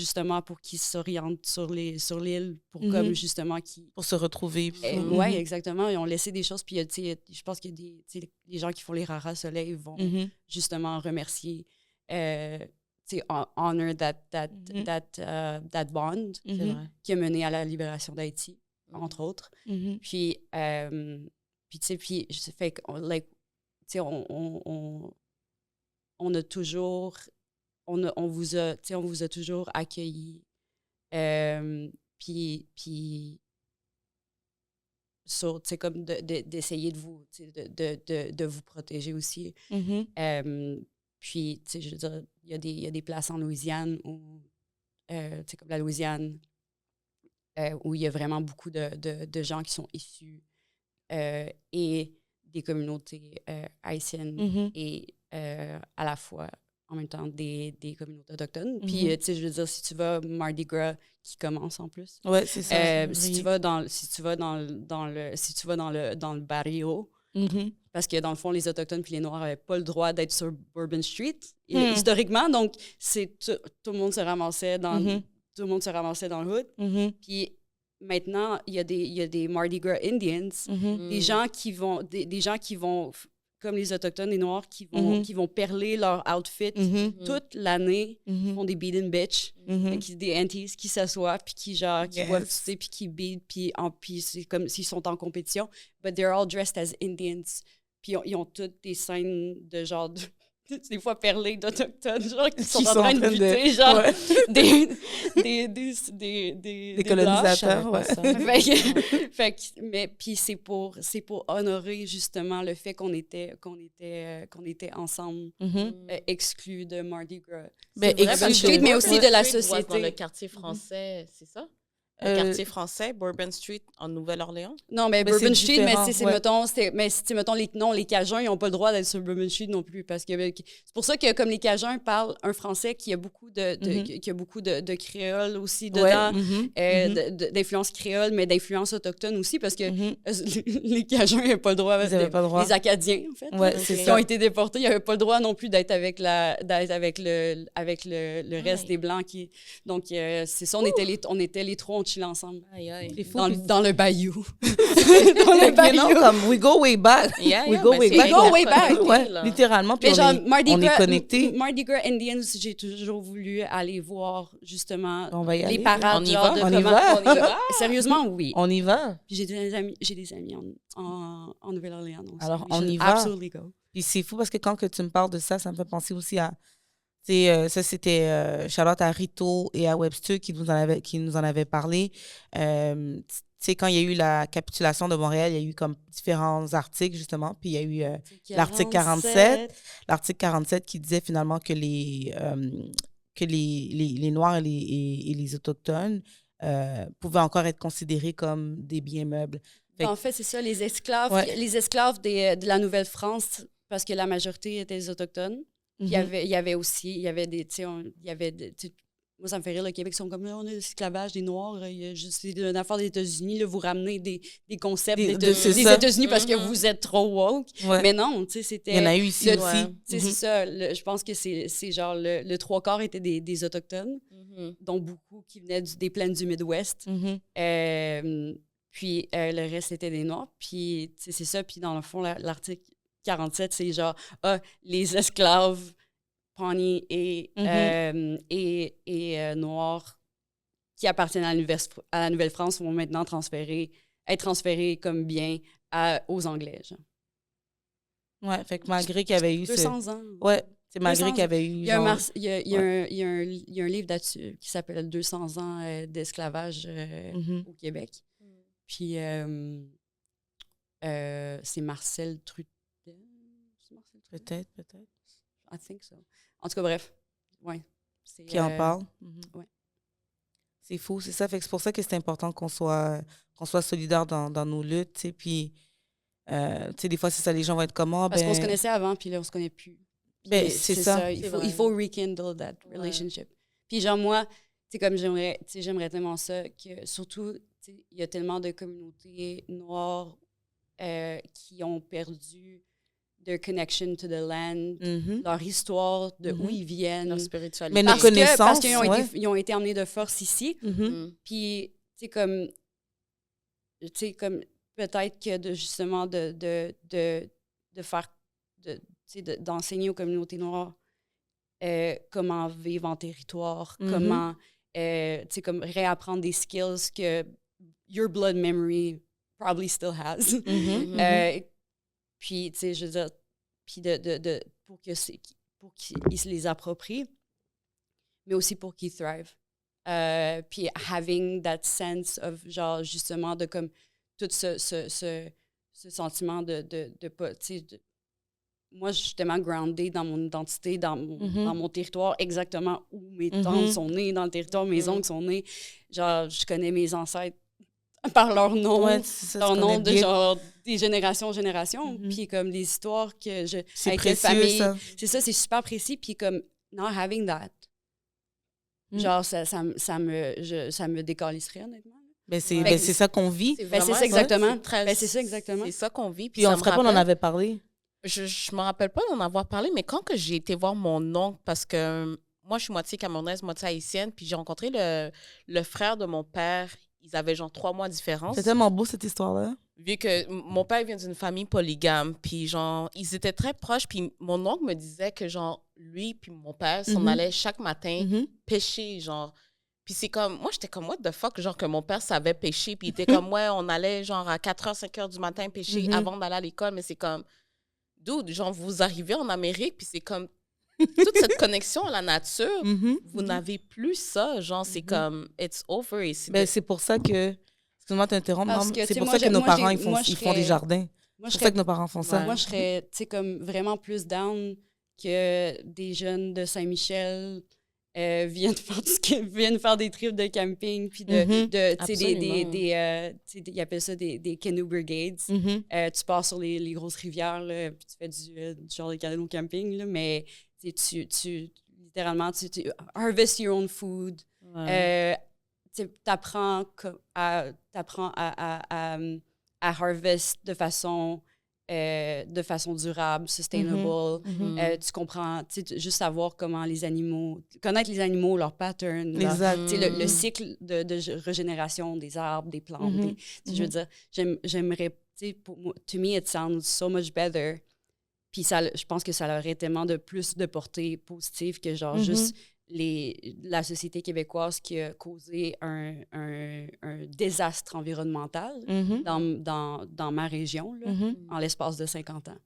qu'ils s'orientent sur l'île, pour comme justement pour se retrouver. Oui, exactement. Ils ont laissé des choses, puis je pense que les gens qui font les raras soleil vont justement remercier, honor that bond qui a mené à la libération d'Haïti, entre autres. Puis, tu sais, fait que, like, tu sais, on a toujours, on vous a toujours accueillis, puis c'est comme d'essayer de vous protéger aussi. Puis, tu sais, je veux dire, il y a des places en Louisiane où, tu sais, comme la Louisiane, où il y a vraiment beaucoup de gens qui sont issus et des communautés haïtiennes et à la fois, en même temps, des communautés autochtones. Puis, tu sais, je veux dire, si tu vas Mardi Gras, qui commence en plus. Ouais, c'est ça. Si tu vas dans le barrio, parce que dans le fond, les Autochtones puis les Noirs n'avaient pas le droit d'être sur Bourbon Street, historiquement. Donc, tout le monde se ramassait dans le hood. Puis, maintenant, il y a des Mardi Gras Indians, des gens qui vont, comme les Autochtones et Noirs, qui vont perler leur outfit toute l'année, font des beat and bitch, des aunties qui s'assoient, puis qui boivent, tu sais, puis qui beat, puis c'est comme s'ils sont en compétition. But they're all dressed as Indians. Puis ils ont toutes des scènes de genre... des fois perlés d'Autochtones, genre, qui sont en train de buter, genre, des colonisateurs, mais puis c'est pour honorer justement le fait qu'on était ensemble, exclus de Mardi Gras. Mais aussi de la société. Dans le quartier français, c'est ça? Le quartier français, Bourbon Street, en Nouvelle-Orléans? Non, mais Bourbon Street, mettons, les Cajuns, ils n'ont pas le droit d'être sur Bourbon Street non plus. Parce que c'est pour ça que, comme les Cajuns parlent un français qui a beaucoup de créole aussi dedans, d'influence créole, mais d'influence autochtone aussi, parce que les Cajuns n'avaient pas le droit. Les Acadiens, en fait, qui ont été déportés, ils n'avaient pas le droit non plus d'être avec le reste des Blancs. Donc, c'est ça, on était les trois, on chillait ensemble. Dans le bayou. Dans le bayou. Comme we go way back. We go way back. Ouais, littéralement. Puis on est connectés. Mardi Gras Indians, j'ai toujours voulu aller voir justement les parades. On y va. Sérieusement, oui. On y va. J'ai des amis en Nouvelle-Orléans. Alors, on y va. Absolutely go. Puis c'est fou parce que quand que tu me parles de ça, ça me fait penser aussi à... ça, c'était Charlotte à Rito et à Webster qui nous en avaient parlé. Quand il y a eu la capitulation de Montréal, il y a eu comme différents articles, justement. Puis il y a eu l'article 47. L'article 47 qui disait finalement que les Noirs et les Autochtones pouvaient encore être considérés comme des biens meubles. En fait, c'est ça, les esclaves de la Nouvelle-France, parce que la majorité étaient des Autochtones. Il y avait moi, ça me fait rire, le Québec, ils sont comme, on a l'esclavage des Noirs, c'est une affaire des États-Unis, là, vous ramenez des concepts des États-Unis parce que vous êtes trop woke. Ouais. Mais non, tu sais, c'était... Il y en a eu ici aussi. C'est ça, je pense que c'est genre, le trois quarts étaient des Autochtones, dont beaucoup qui venaient des plaines du Midwest. Puis le reste, c'était des Noirs. Puis, tu sais, c'est ça. Puis, dans le fond, l'article 47, c'est genre, les esclaves Pawnee et noirs qui appartiennent à la Nouvelle-France vont maintenant être transférés comme bien aux Anglais. Genre. Ouais, fait que malgré qu'il y avait eu 200 ans. Ouais, C'est malgré qu'il y avait eu. Il y a un livre là-dessus qui s'appelle 200 ans d'esclavage au Québec. Puis c'est Marcel Trudel. Peut-être. I think so. En tout cas, bref. Ouais. Qui en parle. Ouais. C'est fou, c'est ça. Fait que c'est pour ça que c'est important qu'on soit solidaires dans nos luttes, tu sais. Puis, tu sais, des fois, c'est ça, les gens vont être comme moi. Parce qu'on se connaissait avant, puis là, on se connaît plus. Ben, c'est ça. Il faut rekindle that relationship. Puis genre, moi, tu sais, comme j'aimerais tellement ça, que surtout, tu sais, il y a tellement de communautés noires qui ont perdu their connection to the land, leur histoire, de où ils viennent. Leur spiritualité. Mais nos connaissances, parce qu'ils ont été emmenés de force ici. Puis, tu sais, comme peut-être que justement de faire, d'enseigner aux communautés noires comment vivre en territoire, comment, tu sais, comme réapprendre des skills que your blood memory probably still has. Puis, tu sais, je veux dire, puis pour qu'ils se les approprient, mais aussi pour qu'ils thrive. Puis having that sense of, genre, justement, de comme tout ce sentiment de pas, tu sais, moi, je suis tellement groundée dans mon identité, dans mon territoire, exactement où mes tantes sont nées, dans le territoire où mes oncles sont nés. Genre, je connais mes ancêtres par leur nom, leur nom de genre des générations en génération, puis comme les histoires que je avec quelle famille. C'est ça, c'est super précis, puis comme not having that. Genre ça me décalisserait honnêtement. Ben c'est ça qu'on vit. C'est ça exactement. C'est ça exactement. C'est ça qu'on vit. Puis on se rappelle, on en avait parlé. Je me rappelle pas d'en avoir parlé, mais quand que j'ai été voir mon oncle, parce que moi je suis moitié camerounaise, moitié haïtienne, puis j'ai rencontré le frère de mon père. Ils avaient genre 3 mois de différence. C'est tellement beau, cette histoire-là. Vu que mon père vient d'une famille polygame, puis genre, ils étaient très proches, puis mon oncle me disait que genre, lui puis mon père s'en allaient chaque matin pêcher, genre. Puis c'est comme, moi, j'étais comme, what the fuck, genre que mon père savait pêcher, puis il était comme, ouais, on allait genre à 4h, 5h du matin pêcher avant d'aller à l'école, mais c'est comme, dude, genre, vous arrivez en Amérique, puis c'est comme, toute cette connexion à la nature, vous n'avez plus ça. Genre, c'est comme, it's over. C'est pour ça que, excuse-moi de t'interrompre, c'est pour ça que nos parents, ils font des jardins. C'est pour ça que nos parents font ça. Moi, je serais, tu sais, comme vraiment plus down que des jeunes de Saint-Michel viennent faire des trips de camping, puis ils appellent ça des canoe brigades. Tu pars sur les grosses rivières, là, puis tu fais du genre de canoe camping, là, mais tu littéralement, tu harvest your own food. T'apprends à harvest de façon durable, sustainable. Tu comprends, juste savoir comment connaître les animaux, leurs patterns, le cycle de régénération des arbres, des plantes. Je veux dire, j'aimerais, to me, it sounds so much better. Puis je pense que ça aurait tellement de plus de portée positive que genre juste la société québécoise qui a causé un désastre environnemental dans ma région, là, en l'espace de 50 ans.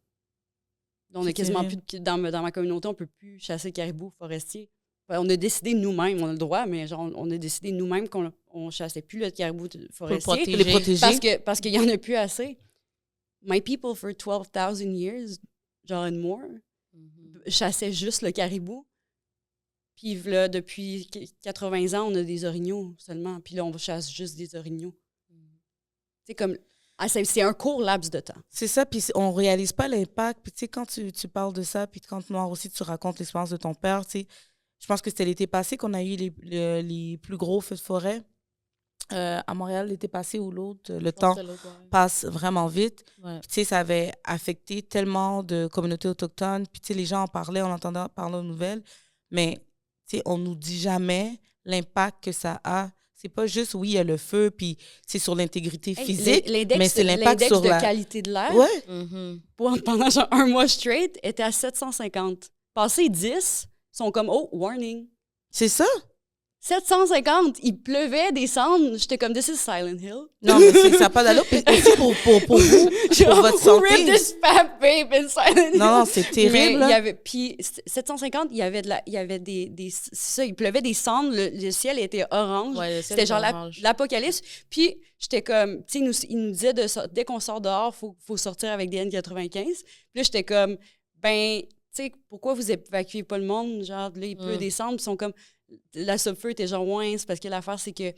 Donc, on a quasiment plus dans ma communauté, on ne peut plus chasser le caribou forestier. On a décidé nous-mêmes, on a le droit, mais genre, on a décidé nous-mêmes qu'on ne chassait plus le caribou forestier. Pour les protéger. Parce qu'il n'y en a plus assez. My people for 12,000 years, genre and more, chassaient juste le caribou. Puis là, depuis 80 ans, on a des orignaux seulement. Puis là, on chasse juste des orignaux. C'est comme... c'est un court laps de temps. C'est ça, puis on réalise pas l'impact. Puis tu sais, quand tu parles de ça, puis quand Noir aussi, tu racontes l'expérience de ton père, tu sais, je pense que c'était l'été passé qu'on a eu les plus gros feux de forêt à Montréal l'été passé ou l'autre. Le temps passe vraiment vite. Ouais. Puis tu sais, ça avait affecté tellement de communautés autochtones. Puis tu sais, les gens en parlaient, on entendait parler aux nouvelles. Mais tu sais, on nous dit jamais l'impact que ça a. C'est pas juste, oui, il y a le feu, puis c'est sur l'intégrité physique, mais c'est l'impact sur la qualité de l'air, pendant genre 1 mois straight, était à 750. Passé 10, ils sont comme, oh, warning. C'est ça. 750, il pleuvait des cendres. J'étais comme, this is Silent Hill. Non, mais ça n'a pas d'allure. Puis aussi pour vous, pour votre santé. Rip this fat babe in Silent Hill. Non, c'est terrible. Mais il y avait, puis 750, il y avait c'est ça, il pleuvait des cendres. Le ciel était orange. Ouais, c'était genre l'apocalypse. Puis j'étais comme, tu sais, il nous disait, dès qu'on sort dehors, faut sortir avec des N95. Puis là, j'étais comme, ben, tu sais, pourquoi vous évacuez pas le monde? Genre, là, il pleut des cendres. Puis ils sont comme... La subfeu était genre, ouais, c'est parce que l'affaire, c'est que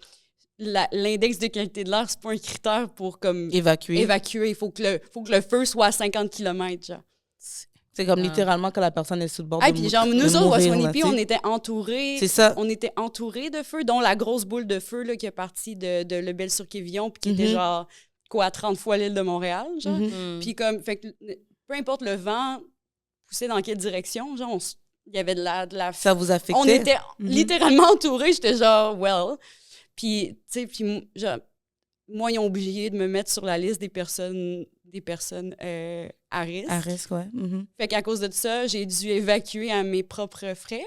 l'index de qualité de l'air, c'est pas un critère pour comme évacuer. Il faut que le feu soit à 50 km, genre. C'est comme littéralement quand la personne est sous le bord de puis genre, nous autres, mourir, à Swanee, on était entourés. C'est ça. On était entourés de feu, dont la grosse boule de feu là, qui est partie de Lebel-sur-Quévillon, puis qui était genre, quoi, 30 fois l'île de Montréal, genre. Puis comme, fait que peu importe le vent poussait dans quelle direction, genre, il y avait de la... Ça vous affectait? On était littéralement entourés. J'étais genre, well. Puis, tu sais, genre, moi, ils ont oublié de me mettre sur la liste des personnes à risque. À risque, ouais. Fait qu'à cause de ça, j'ai dû évacuer à mes propres frais,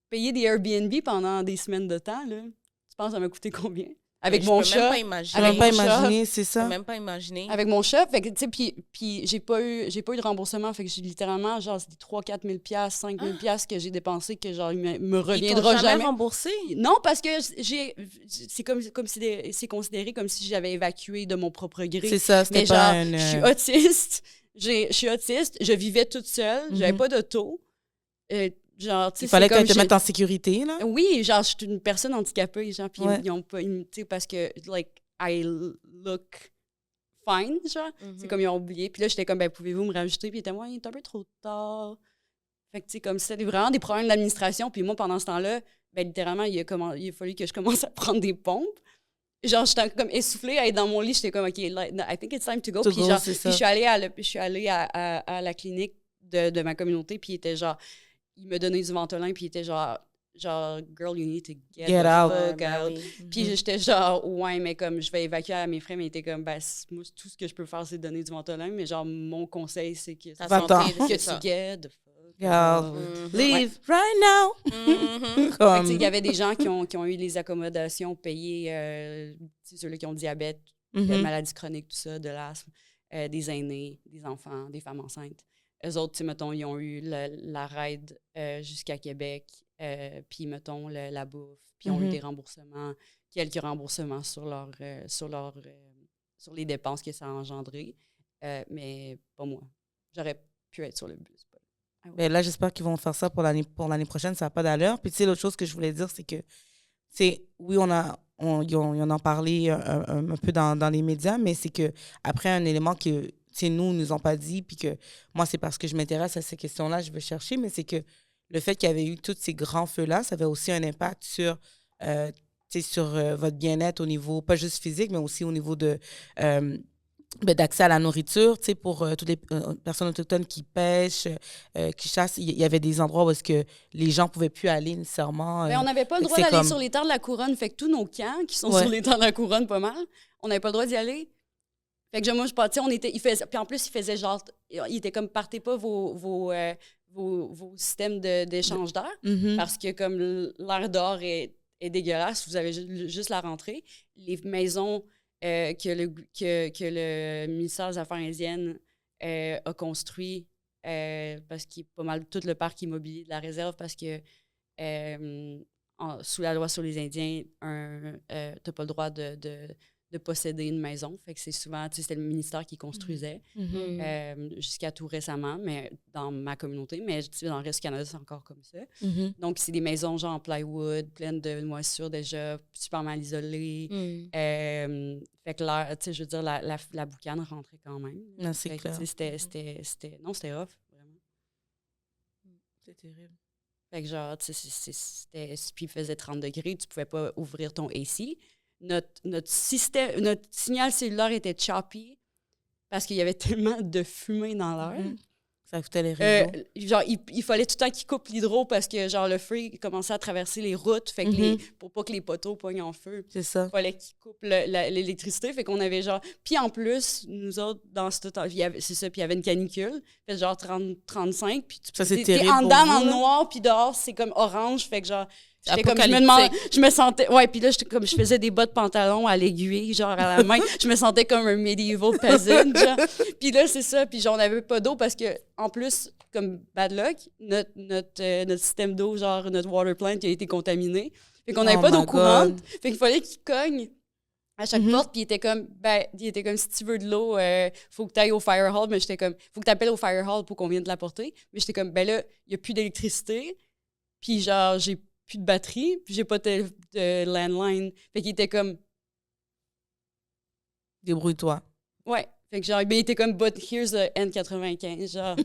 payer des Airbnb pendant des semaines de temps, là. Tu penses que ça m'a coûté combien? Avec mon chat. Je peux même pas imaginer. Même pas imaginer, c'est ça. Je peux même pas imaginer. Avec mon chat, fait que, tu sais, puis j'ai pas eu de remboursement, fait que j'ai littéralement, genre, c'est 3 000 $4 000 $5 000 $ que j'ai dépensé, que, genre, il me reviendra jamais. Remboursé? Non, parce que c'est considéré comme si j'avais évacué de mon propre gré. C'est ça, c'était mais pas genre, je suis autiste, je vivais toute seule, j'avais pas d'auto. Genre, il fallait qu'elle te mette en sécurité, là? Oui, genre, je suis une personne handicapée, genre, puis ils ont pas... Tu sais, parce que, like, I look fine, genre. C'est comme, ils ont oublié. Puis là, j'étais comme, ben, pouvez-vous me rajouter? Puis ils étaient, ouais, il est un peu trop tard. Fait que, tu sais, comme, c'était vraiment des problèmes d'administration. Puis moi, pendant ce temps-là, ben, littéralement, il a fallu que je commence à prendre des pompes. Genre, j'étais comme essoufflée à être dans mon lit. J'étais comme, OK, I think it's time to go. Puis genre, je suis allée à la clinique de ma communauté, puis il était genre... Il me donnait du Ventolin, puis il était genre, girl, you need to get the fuck out. Puis j'étais genre, ouais, mais comme je vais évacuer à mes frais, mais il était comme, ben, moi, tout ce que je peux faire, c'est donner du Ventolin, mais genre, mon conseil, c'est que tu get the fuck out. Leave right now. Il y avait des gens qui ont eu les accommodations payées, ceux-là qui ont diabète, maladies chroniques, tout ça, de l'asthme, des aînés, des enfants, des femmes enceintes. Eux autres, tu sais, mettons, ils ont eu la ride jusqu'à Québec, puis, mettons, la bouffe, puis ils ont eu des remboursements, quelques remboursements sur les dépenses que ça a engendré, mais pas moi. J'aurais pu être sur le bus. Ben là, j'espère qu'ils vont faire ça pour l'année prochaine, ça n'a pas d'allure. Puis, tu sais, l'autre chose que je voulais dire, c'est que, oui, ils en ont parlé un peu dans les médias, mais c'est qu'après, un élément que nous ont pas dit, puis que moi, c'est parce que je m'intéresse à ces questions-là, je veux chercher, mais c'est que le fait qu'il y avait eu tous ces grands feux-là, ça avait aussi un impact sur votre bien-être au niveau, pas juste physique, mais aussi au niveau d'accès à la nourriture, pour toutes les personnes autochtones qui pêchent, qui chassent. Il y avait des endroits où est-ce que les gens pouvaient plus aller nécessairement. Mais on n'avait pas le droit d'aller sur les terres de la couronne, fait que tous nos camps, qui sont sur les terres de la couronne pas mal, on n'avait pas le droit d'y aller. Fait que moi, je partais, puis en plus, il faisait genre, il était comme, partez pas vos systèmes d'échange d'air, parce que comme l'air dehors est dégueulasse, vous avez juste la rentrée. Les maisons que le ministère des Affaires indiennes a construit, parce qu'il y a pas mal tout le parc immobilier de la réserve, parce que sous la loi sur les Indiens, t'as pas le droit de posséder une maison. Fait que c'est souvent, c'était le ministère qui construisait jusqu'à tout récemment, mais dans ma communauté, mais dans le reste du Canada, c'est encore comme ça. Donc, c'est des maisons genre en plywood, pleines de moisissures déjà, super mal isolées. Fait que l'air, je veux dire, la boucane rentrait quand même. Non, c'est clair. C'était rough, vraiment. C'est terrible. Fait que genre, puis il faisait 30 degrés, tu pouvais pas ouvrir ton AC. Notre signal cellulaire était choppy parce qu'il y avait tellement de fumée dans l'air. Ça foutait les réseaux. Genre, il fallait tout le temps qu'ils coupent l'hydro parce que, genre, le feu, il commençait à traverser les routes. Fait que pour pas que les poteaux pognent en feu. C'est ça. Il fallait qu'ils coupent l'électricité. Fait qu'on avait genre... Puis en plus, nous autres, dans ce temps, c'est ça, puis il y avait une canicule. Fait genre 30-35. Puis ça, c'est terrible. T'es en dedans, en noir, puis dehors, c'est comme orange. Fait que genre... J'étais comme, je me sentais, ouais, puis là, comme, je faisais des bas de pantalon à l'aiguille, genre à la main. Je me sentais comme un medieval peasant, genre. Puis là, c'est ça, puis genre, on n'avait pas d'eau parce que, en plus, comme bad luck, notre système d'eau, genre notre water plant, il a été contaminé. Fait qu'on n'avait pas d'eau courante. Fait qu'il fallait qu'il cogne à chaque porte, puis il était comme, si tu veux de l'eau, faut que tu ailles au fire hall. Mais j'étais comme, faut que tu appelles au fire hall pour qu'on vienne te l'apporter. Mais j'étais comme, ben là, il n'y a plus d'électricité. Puis genre, j'ai plus de batterie, puis j'ai pas de landline. Fait qu'il était comme... Débrouille-toi. Ouais. Fait que genre, ben, il était comme, but here's the N95, genre...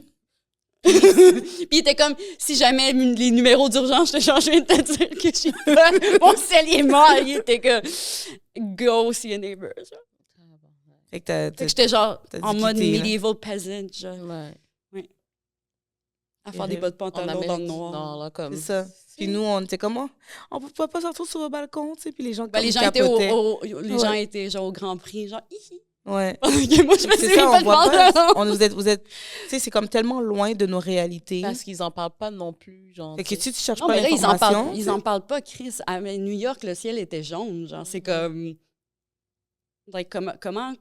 Puis il était comme, si jamais les numéros d'urgence, je te change, je viens de te dire que je suis pas... Mon sel est mort. Il était comme, go see a neighbor, genre. Fait que j'étais genre, en mode medieval peasant, genre. Ouais. À faire des bas de pantalon dans le noir. Non, là, comme... C'est ça. Puis nous, on était comment? On peut pas sortir sur le balcon, tu sais, puis les gens les gens étaient les gens étaient genre au Grand Prix, genre hihi. Ouais. Moi, je me c'est ça, on voit pas. Vous êtes, tu sais, c'est comme tellement loin de nos réalités. Parce qu'ils en parlent pas non plus, genre. Fait que tu cherches non, pas mais là, l'information. Ils en parlent pas, Chris. À New York, le ciel était jaune, genre, c'est comme... Like, comment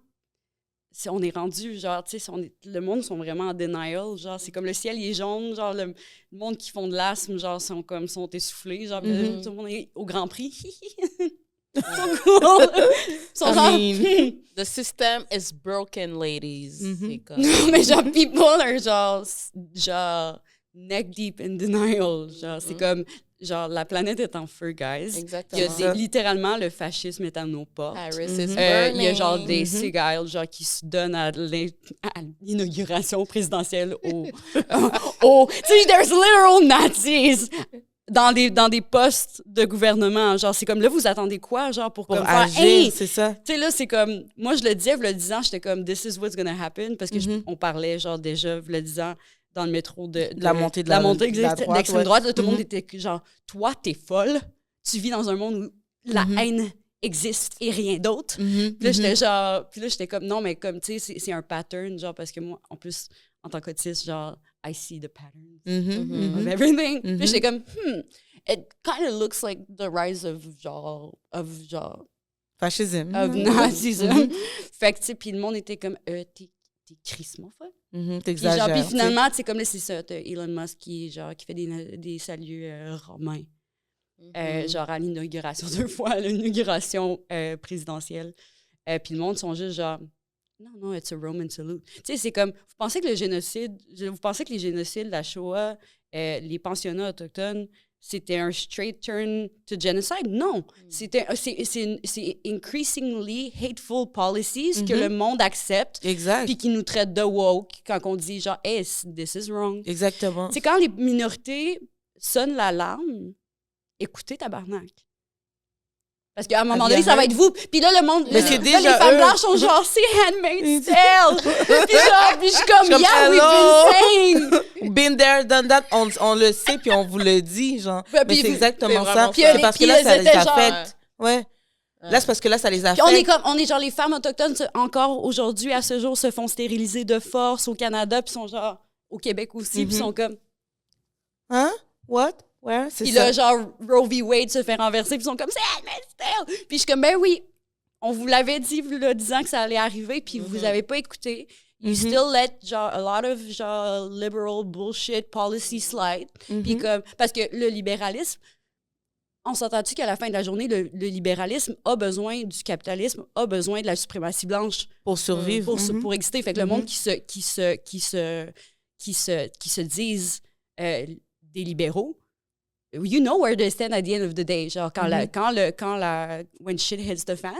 on est rendu, genre, tu sais, le monde sont vraiment en denial, genre, c'est comme le ciel, il est jaune, genre, le monde qui font de l'asthme, genre, sont essoufflés, genre, tout le monde est au Grand Prix. The system is broken, ladies. Non, mais genre, people are genre neck deep in denial, genre, c'est comme... Genre, la planète est en feu, guys. Exactement. Il y a littéralement, le fascisme est à nos portes. Paris is burning. Il y a genre des cigales genre, qui se donnent à l'inauguration présidentielle au tu sais, there's literal Nazis dans des postes de gouvernement. Genre, c'est comme, là, vous attendez quoi, genre, pour comme agir, faire, hey! c'est ça. Tu sais, là, c'est comme, moi, je le disais, le 10 ans, j'étais comme, this is what's gonna happen, parce que on parlait, genre, déjà, le 10 ans, dans le métro de la montée de l'extrême droite. Tout le monde était genre, toi, t'es folle. Tu vis dans un monde où la haine existe et rien d'autre. Puis là, j'étais genre... Puis là, j'étais comme, non, mais comme, tu sais, c'est un pattern, genre, parce que moi, en plus, en tant qu'autiste, genre, I see the patterns of everything. Puis là, j'étais comme, it kind of looks like the rise of fascism. Of nazism. Fait que, tu sais, puis le monde était comme, t'es crissement folle. T'exagères. Puis finalement, tu sais, comme là, c'est ça, t'as Elon Musk qui fait des saluts romains. Genre à l'inauguration, 2 fois à l'inauguration présidentielle. Puis le monde sont juste genre, non, it's a Roman salute. Tu sais, c'est comme, vous pensez que les génocides, la Shoah, les pensionnats autochtones, c'était un straight turn to genocide? Non. C'est increasingly hateful policies que le monde accepte. Exact. Puis qui nous traite de woke quand on dit genre, hey, this is wrong. Exactement. C'est quand les minorités sonnent l'alarme, écoutez, tabarnak. Parce qu'à un moment donné, ça va être vous. Puis là, le monde, mais c'est déjà les femmes blanches sont genre, c'est Handmaid's Tale. Puis je suis comme, yeah, we've been saying. Been there, done that. On le sait, puis on vous le dit, genre. Mais c'est exactement ça. Puis c'est parce que là, ça les affecte. Ouais. Là, c'est parce que là, ça les affecte. Puis on est genre, les femmes autochtones, encore aujourd'hui, à ce jour, se font stériliser de force au Canada, puis sont genre, au Québec aussi, puis sont comme... Hein? What? Ouais, c'est puis ça. là, genre, Roe v. Wade se fait renverser, puis ils sont comme, c'est Handmaid's Tale! Puis je suis comme, ben oui, on vous l'avait dit, vous le disant que ça allait arriver, puis vous avez pas écouté. You still let, genre, a lot of, genre, liberal bullshit policy slide. Puis comme, parce que le libéralisme, on s'entend-tu qu'à la fin de la journée, le libéralisme a besoin du capitalisme, a besoin de la suprématie blanche pour survivre, pour exister. Fait que le monde qui se disent des libéraux, you know where they stand at the end of the day. Genre, when shit hits the fan,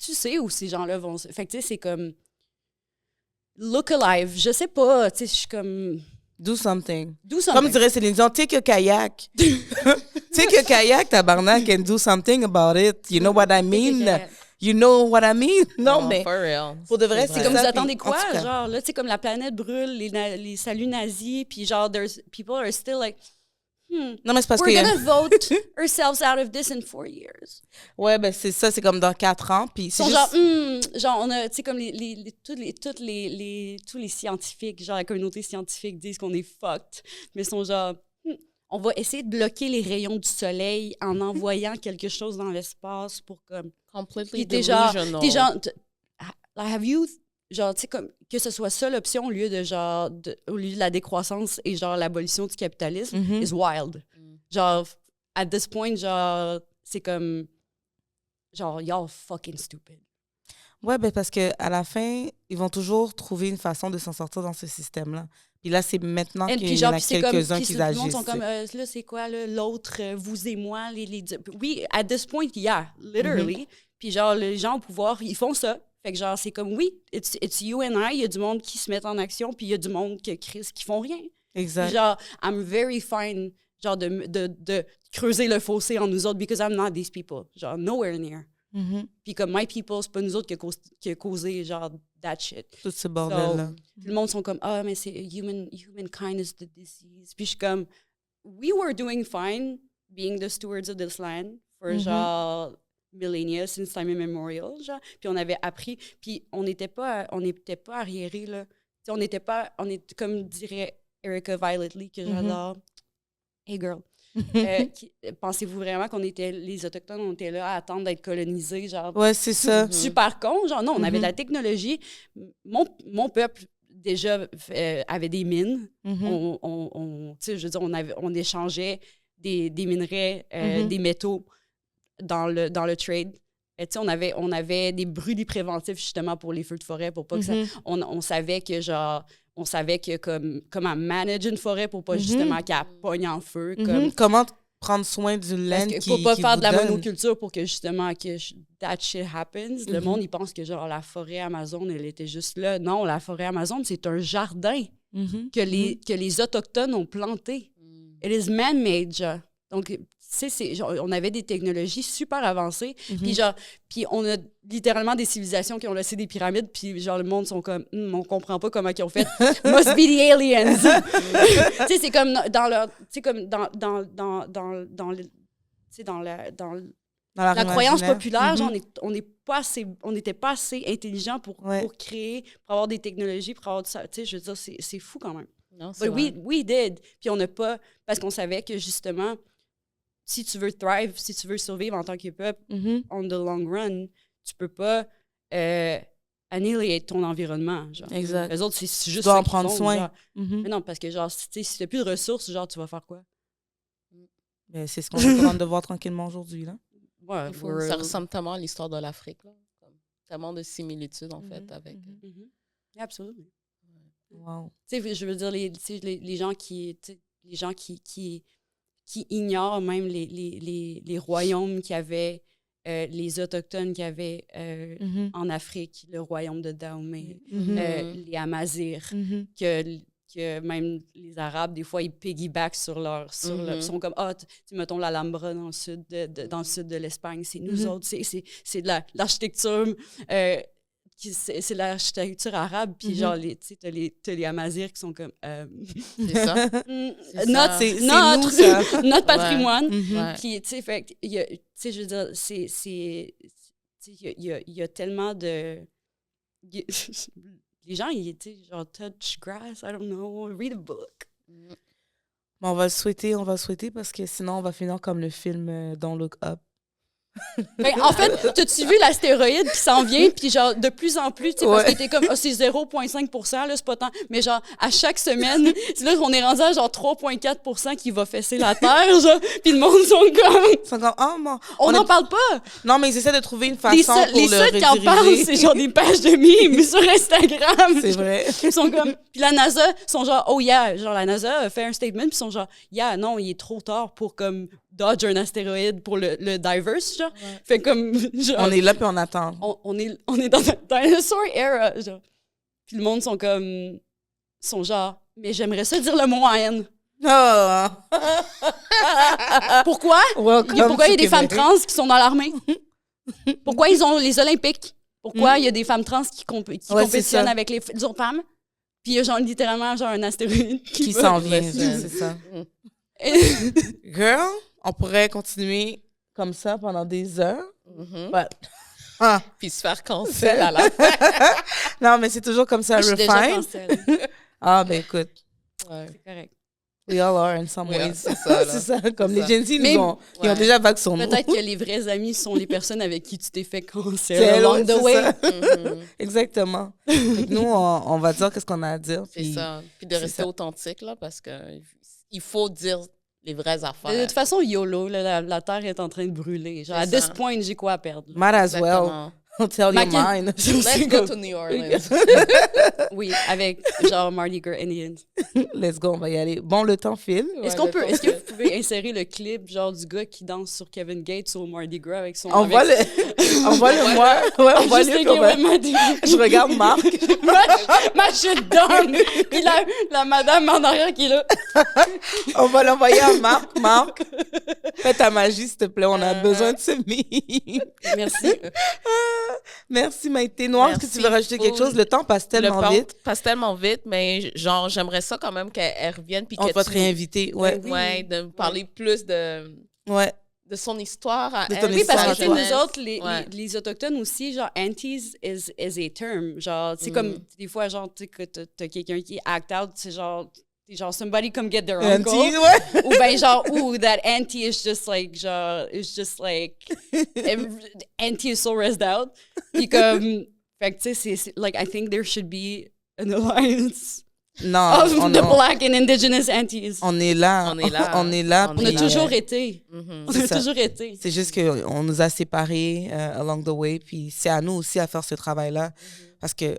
tu sais où ces gens-là vont... Fait que, tu sais, c'est comme... Look alive. Je sais pas, tu sais, je suis comme... Do something. Do something. Comme dirait Céline Dion, take a kayak. Take a kayak, tabarnak, and do something about it. You know what I mean? You know what I mean? Non, mais... For real. Pour de vrai, c'est comme, vous attendez quoi? Genre, là, tu sais, comme la planète brûle, les saluts nazis, puis genre, people are still like... Non, mais c'est parce we're gonna vote ourselves out of this in 4 years. Ouais, ben c'est ça, c'est comme dans 4 ans. Puis c'est juste... genre, on a, tu sais, comme tous les scientifiques, genre la communauté scientifique disent qu'on est fucked, mais ils sont genre, on va essayer de bloquer les rayons du soleil en envoyant quelque chose dans l'espace pour comme... Completely T'es delusional. genre, have you... Genre, tu sais, comme que ce soit ça l'option au lieu de la décroissance et genre l'abolition du capitalisme, is wild. Genre, at this point, genre, c'est comme... Genre, y'all fucking stupid. Ouais, ben parce qu'à la fin, ils vont toujours trouver une façon de s'en sortir dans ce système-là. Puis là, c'est maintenant qu'il y en a quelques-uns qui agissent. Tout le monde sont comme, là, c'est quoi, là, l'autre, vous et moi, Oui, at this point, yeah, literally. Puis genre, les gens au pouvoir, ils font ça. Fait que genre, c'est comme, oui, it's you and I. Il y a du monde qui se met en action, puis il y a du monde qui font rien. Exact. Genre, I'm very fine, genre, de creuser le fossé en nous autres, because I'm not these people. Genre, nowhere near. Puis comme my people, c'est pas nous autres qui a causé genre that shit. Tout ce bordel-là. Tout le monde sont comme mais c'est humankind is the disease. Puis je suis comme we were doing fine being the stewards of this land for genre millennia since time immemorial, genre. Puis on avait appris, puis on n'était pas arriérés là. T'sais, on était comme dirait Erica Violet Lee que j'adore. Hey girl. Pensez-vous vraiment les Autochtones, on était là à attendre d'être colonisés, genre... Ouais, c'est ça. Super con, genre, non, on avait de la technologie. Mon peuple, déjà, avait des mines. Tu sais, je veux dire, on échangeait des minerais, des métaux dans le trade. Tu sais, on avait des brûlis préventifs, justement, pour les feux de forêt, pour pas que ça... On savait que, genre... On savait que comment manager une forêt pour pas justement qu'elle pogne en feu. Comment prendre soin d'une laine qui pour pas faire de la donne. monoculture pour que justement that shit happens. Le monde, il pense que genre la forêt Amazon, elle était juste là. Non, la forêt Amazon, c'est un jardin que les Autochtones ont planté. It is man-made, genre. Donc, genre, on avait des technologies super avancées. Puis on a littéralement des civilisations qui ont laissé des pyramides. Puis genre, le monde sont comme, on comprend pas comment ils ont fait. Must be the aliens. Tu sais, c'est comme dans leur, tu sais, comme dans la croyance populaire, genre, on n'était pas assez intelligent pour créer, pour avoir des technologies, pour avoir ça. Tu sais, je veux dire, c'est fou quand même. Non, c'est we did. Puis on n'a pas, parce qu'on savait que justement, si tu veux thrive, si tu veux survivre en tant que peuple, on the long run, tu peux pas annihilate ton environnement. Genre. Exact. Les autres, c'est juste tu dois ça en prendre soin. Genre. Mais non, parce que genre, si tu n'as plus de ressources, genre, tu vas faire quoi? Mais c'est ce qu'on est en train de voir tranquillement aujourd'hui, là. Ouais, ça ressemble tellement à l'histoire de l'Afrique, là. Comme, tellement de similitudes, en fait, avec... Absolument. Wow. Tu sais, je veux dire, les gens qui ignorent même les royaumes qu'il y avait, les Autochtones qu'il y avait en Afrique, le royaume de Dahomey, les Amazirs, que même les Arabes, des fois, ils piggyback sur leur... Ils sont comme, mettons l'Alhambra dans le sud de l'Espagne, c'est nous autres, c'est de l'architecture... c'est l'architecture arabe, puis genre, t'as les Amazirs qui sont comme... c'est ça. Notre patrimoine. Puis, tu sais, fait tu sais, je veux dire, il y a tellement de... Les gens, ils étaient genre, touch grass, I don't know, read a book. Bon, on va le souhaiter parce que sinon, on va finir comme le film Don't Look Up. Ben, en fait, t'as-tu vu l'astéroïde qui s'en vient, puis genre, de plus en plus, tu sais, parce que t'es comme, c'est 0,5 %, là, c'est pas tant. Mais genre, à chaque semaine, là, on est rendu à genre 3,4 % qui va fesser la Terre, genre, puis le monde sont comme, on n'en parle pas! Non, mais ils essaient de trouver une façon pour les seuls qui en parlent, c'est genre des pages de mimes sur Instagram. C'est vrai. Ils sont comme, puis la NASA, sont genre, oh yeah, genre, la NASA a fait un statement, puis ils sont genre, yeah, non, il est trop tard pour comme dodge un astéroïde pour le diverse, genre. Fait comme, genre... On est là, puis on attend. On est dans la dinosaur era, genre. Puis le monde sont genre, mais j'aimerais ça dire le mot en haine. Pourquoi? Pourquoi il y a des femmes trans qui sont dans l'armée? Pourquoi ils ont les Olympiques? Pourquoi il y a des femmes trans qui compétitionnent avec les autres femmes? Puis il y a genre littéralement genre un astéroïde qui s'en vient, c'est ça. Girl, on pourrait continuer comme ça pendant des heures. Puis se faire cancel à la fin. Non, mais c'est toujours comme ça, je suis déjà cancel. Ah, ben écoute. C'est correct. We all are in some ways. C'est ça, là. C'est ça, comme C'est les ça. Gen Z, Mais- ils ont déjà vague son nom. Peut-être que les vrais amis sont les personnes avec qui tu t'es fait cancer C'est along the c'est way. ça. Mhm. Exactement. Fait que nous, on va dire qu'est-ce qu'on a à dire. C'est puis- ça. Puis de c'est rester ça. authentique, là, parce que il faut dire les vraies De affaires. toute façon, YOLO, là, la Terre est en train de brûler. Genre, C'est à ça. this point, j'ai quoi à perdre? Might as well. Exactement. Tell your Ma- mind. Let's go to New Orleans. Oui, avec genre Mardi Gras Indians. Let's go, on va y aller. Bon, le temps file. Est-ce que vous pouvez insérer le clip genre du gars qui danse sur Kevin Gates au Mardi Gras avec son... Envoie-le moi. Ouais, envoie-le. Juste puis on va- Mardi Gras. Je regarde Marc. Ma shit done! Puis la madame en arrière qui est là. On va l'envoyer à Marc. Marc, fais ta magie, s'il te plaît. On a besoin de ce meme. Merci. Merci, Maïté. Noir, est-ce que tu veux Merci rajouter quelque beaucoup. chose? Le temps passe tellement Le temps vite. passe tellement vite, mais genre, j'aimerais ça quand même qu'elle revienne. Puis On que va te réinviter. Ouais. Oui. Ouais, de me parler plus de son histoire à De elle. ton Oui, histoire parce que à tu toi. sais, nous autres, Ouais. les Autochtones aussi, genre, aunties is a term. Genre, c'est comme, des fois, genre, tu sais, que t'as quelqu'un qui act out, c'est genre, somebody come get their uncle. Auntie, ouais. Ou ben genre, that auntie is just like, genre, auntie is so raised out. Puis comme, fait que tu sais, c'est, like, I think there should be an alliance Non, of the Black and Indigenous aunties. on est là. On est là. On est là. On On est a puis, là. toujours été. Mhm. On C'est a ça. toujours été. C'est juste qu'on nous a séparés along the way, puis c'est à nous aussi à faire ce travail-là. Parce que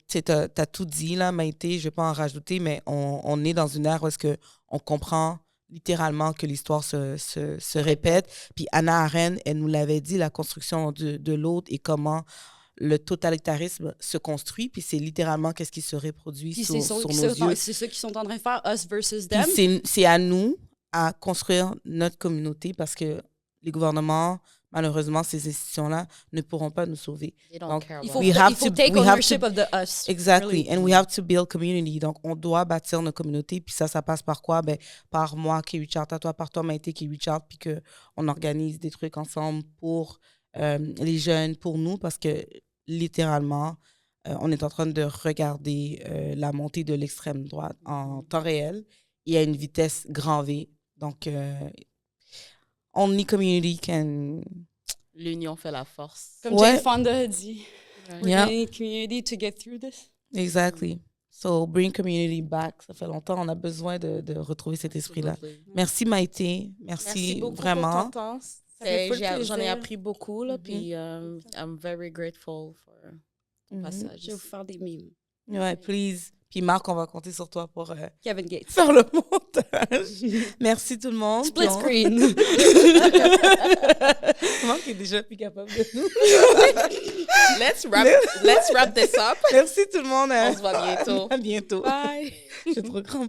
tu as tout dit, là, Maïté, je ne vais pas en rajouter, mais on est dans une ère où est-ce qu'on comprend littéralement que l'histoire se répète. Puis Hannah Arendt, elle nous l'avait dit, la construction de l'autre et comment le totalitarisme se construit, puis c'est littéralement qu'est-ce qui se reproduit Puis sur nos yeux. c'est ça qu'ils sont en train de faire, us versus Puis them. c'est à nous à construire notre communauté parce que les gouvernements, malheureusement, ces institutions-là ne pourront pas nous sauver. They don't Donc, care Il about faut, We have il faut to- take we have ownership to- of the us. Exactly. really. And we have to build community. Donc, on doit bâtir nos communautés. Puis ça passe par quoi? Ben, par moi qui reach out à toi, par toi, Maïté, qui reach out, puis qu'on organise des trucs ensemble pour les jeunes, pour nous, parce que littéralement, on est en train de regarder la montée de l'extrême droite en temps réel et à une vitesse grand V. Donc, only community can... L'union fait la force. Comme Ouais. Jane Fonda a dit. We're Yeah. gonna need community to get through this. Exactly. So, bring community back. Ça fait longtemps, on a besoin de retrouver cet esprit-là. Merci, Maïté. Merci, beaucoup vraiment. pour ton temps. Ça fait full J'en ai plaisir. appris beaucoup, là, puis I'm very grateful for ton Mhm. passage. Je vais vous faire des mimes. Ouais, please. Puis Marc, on va compter sur toi pour Kevin Gates. faire le montage. Merci tout le monde. Split Puis on- screen. Marc est déjà plus capable de nous. Let's wrap this up. Merci tout le monde. On se voit bientôt. À bientôt. Bye. Je suis trop grand.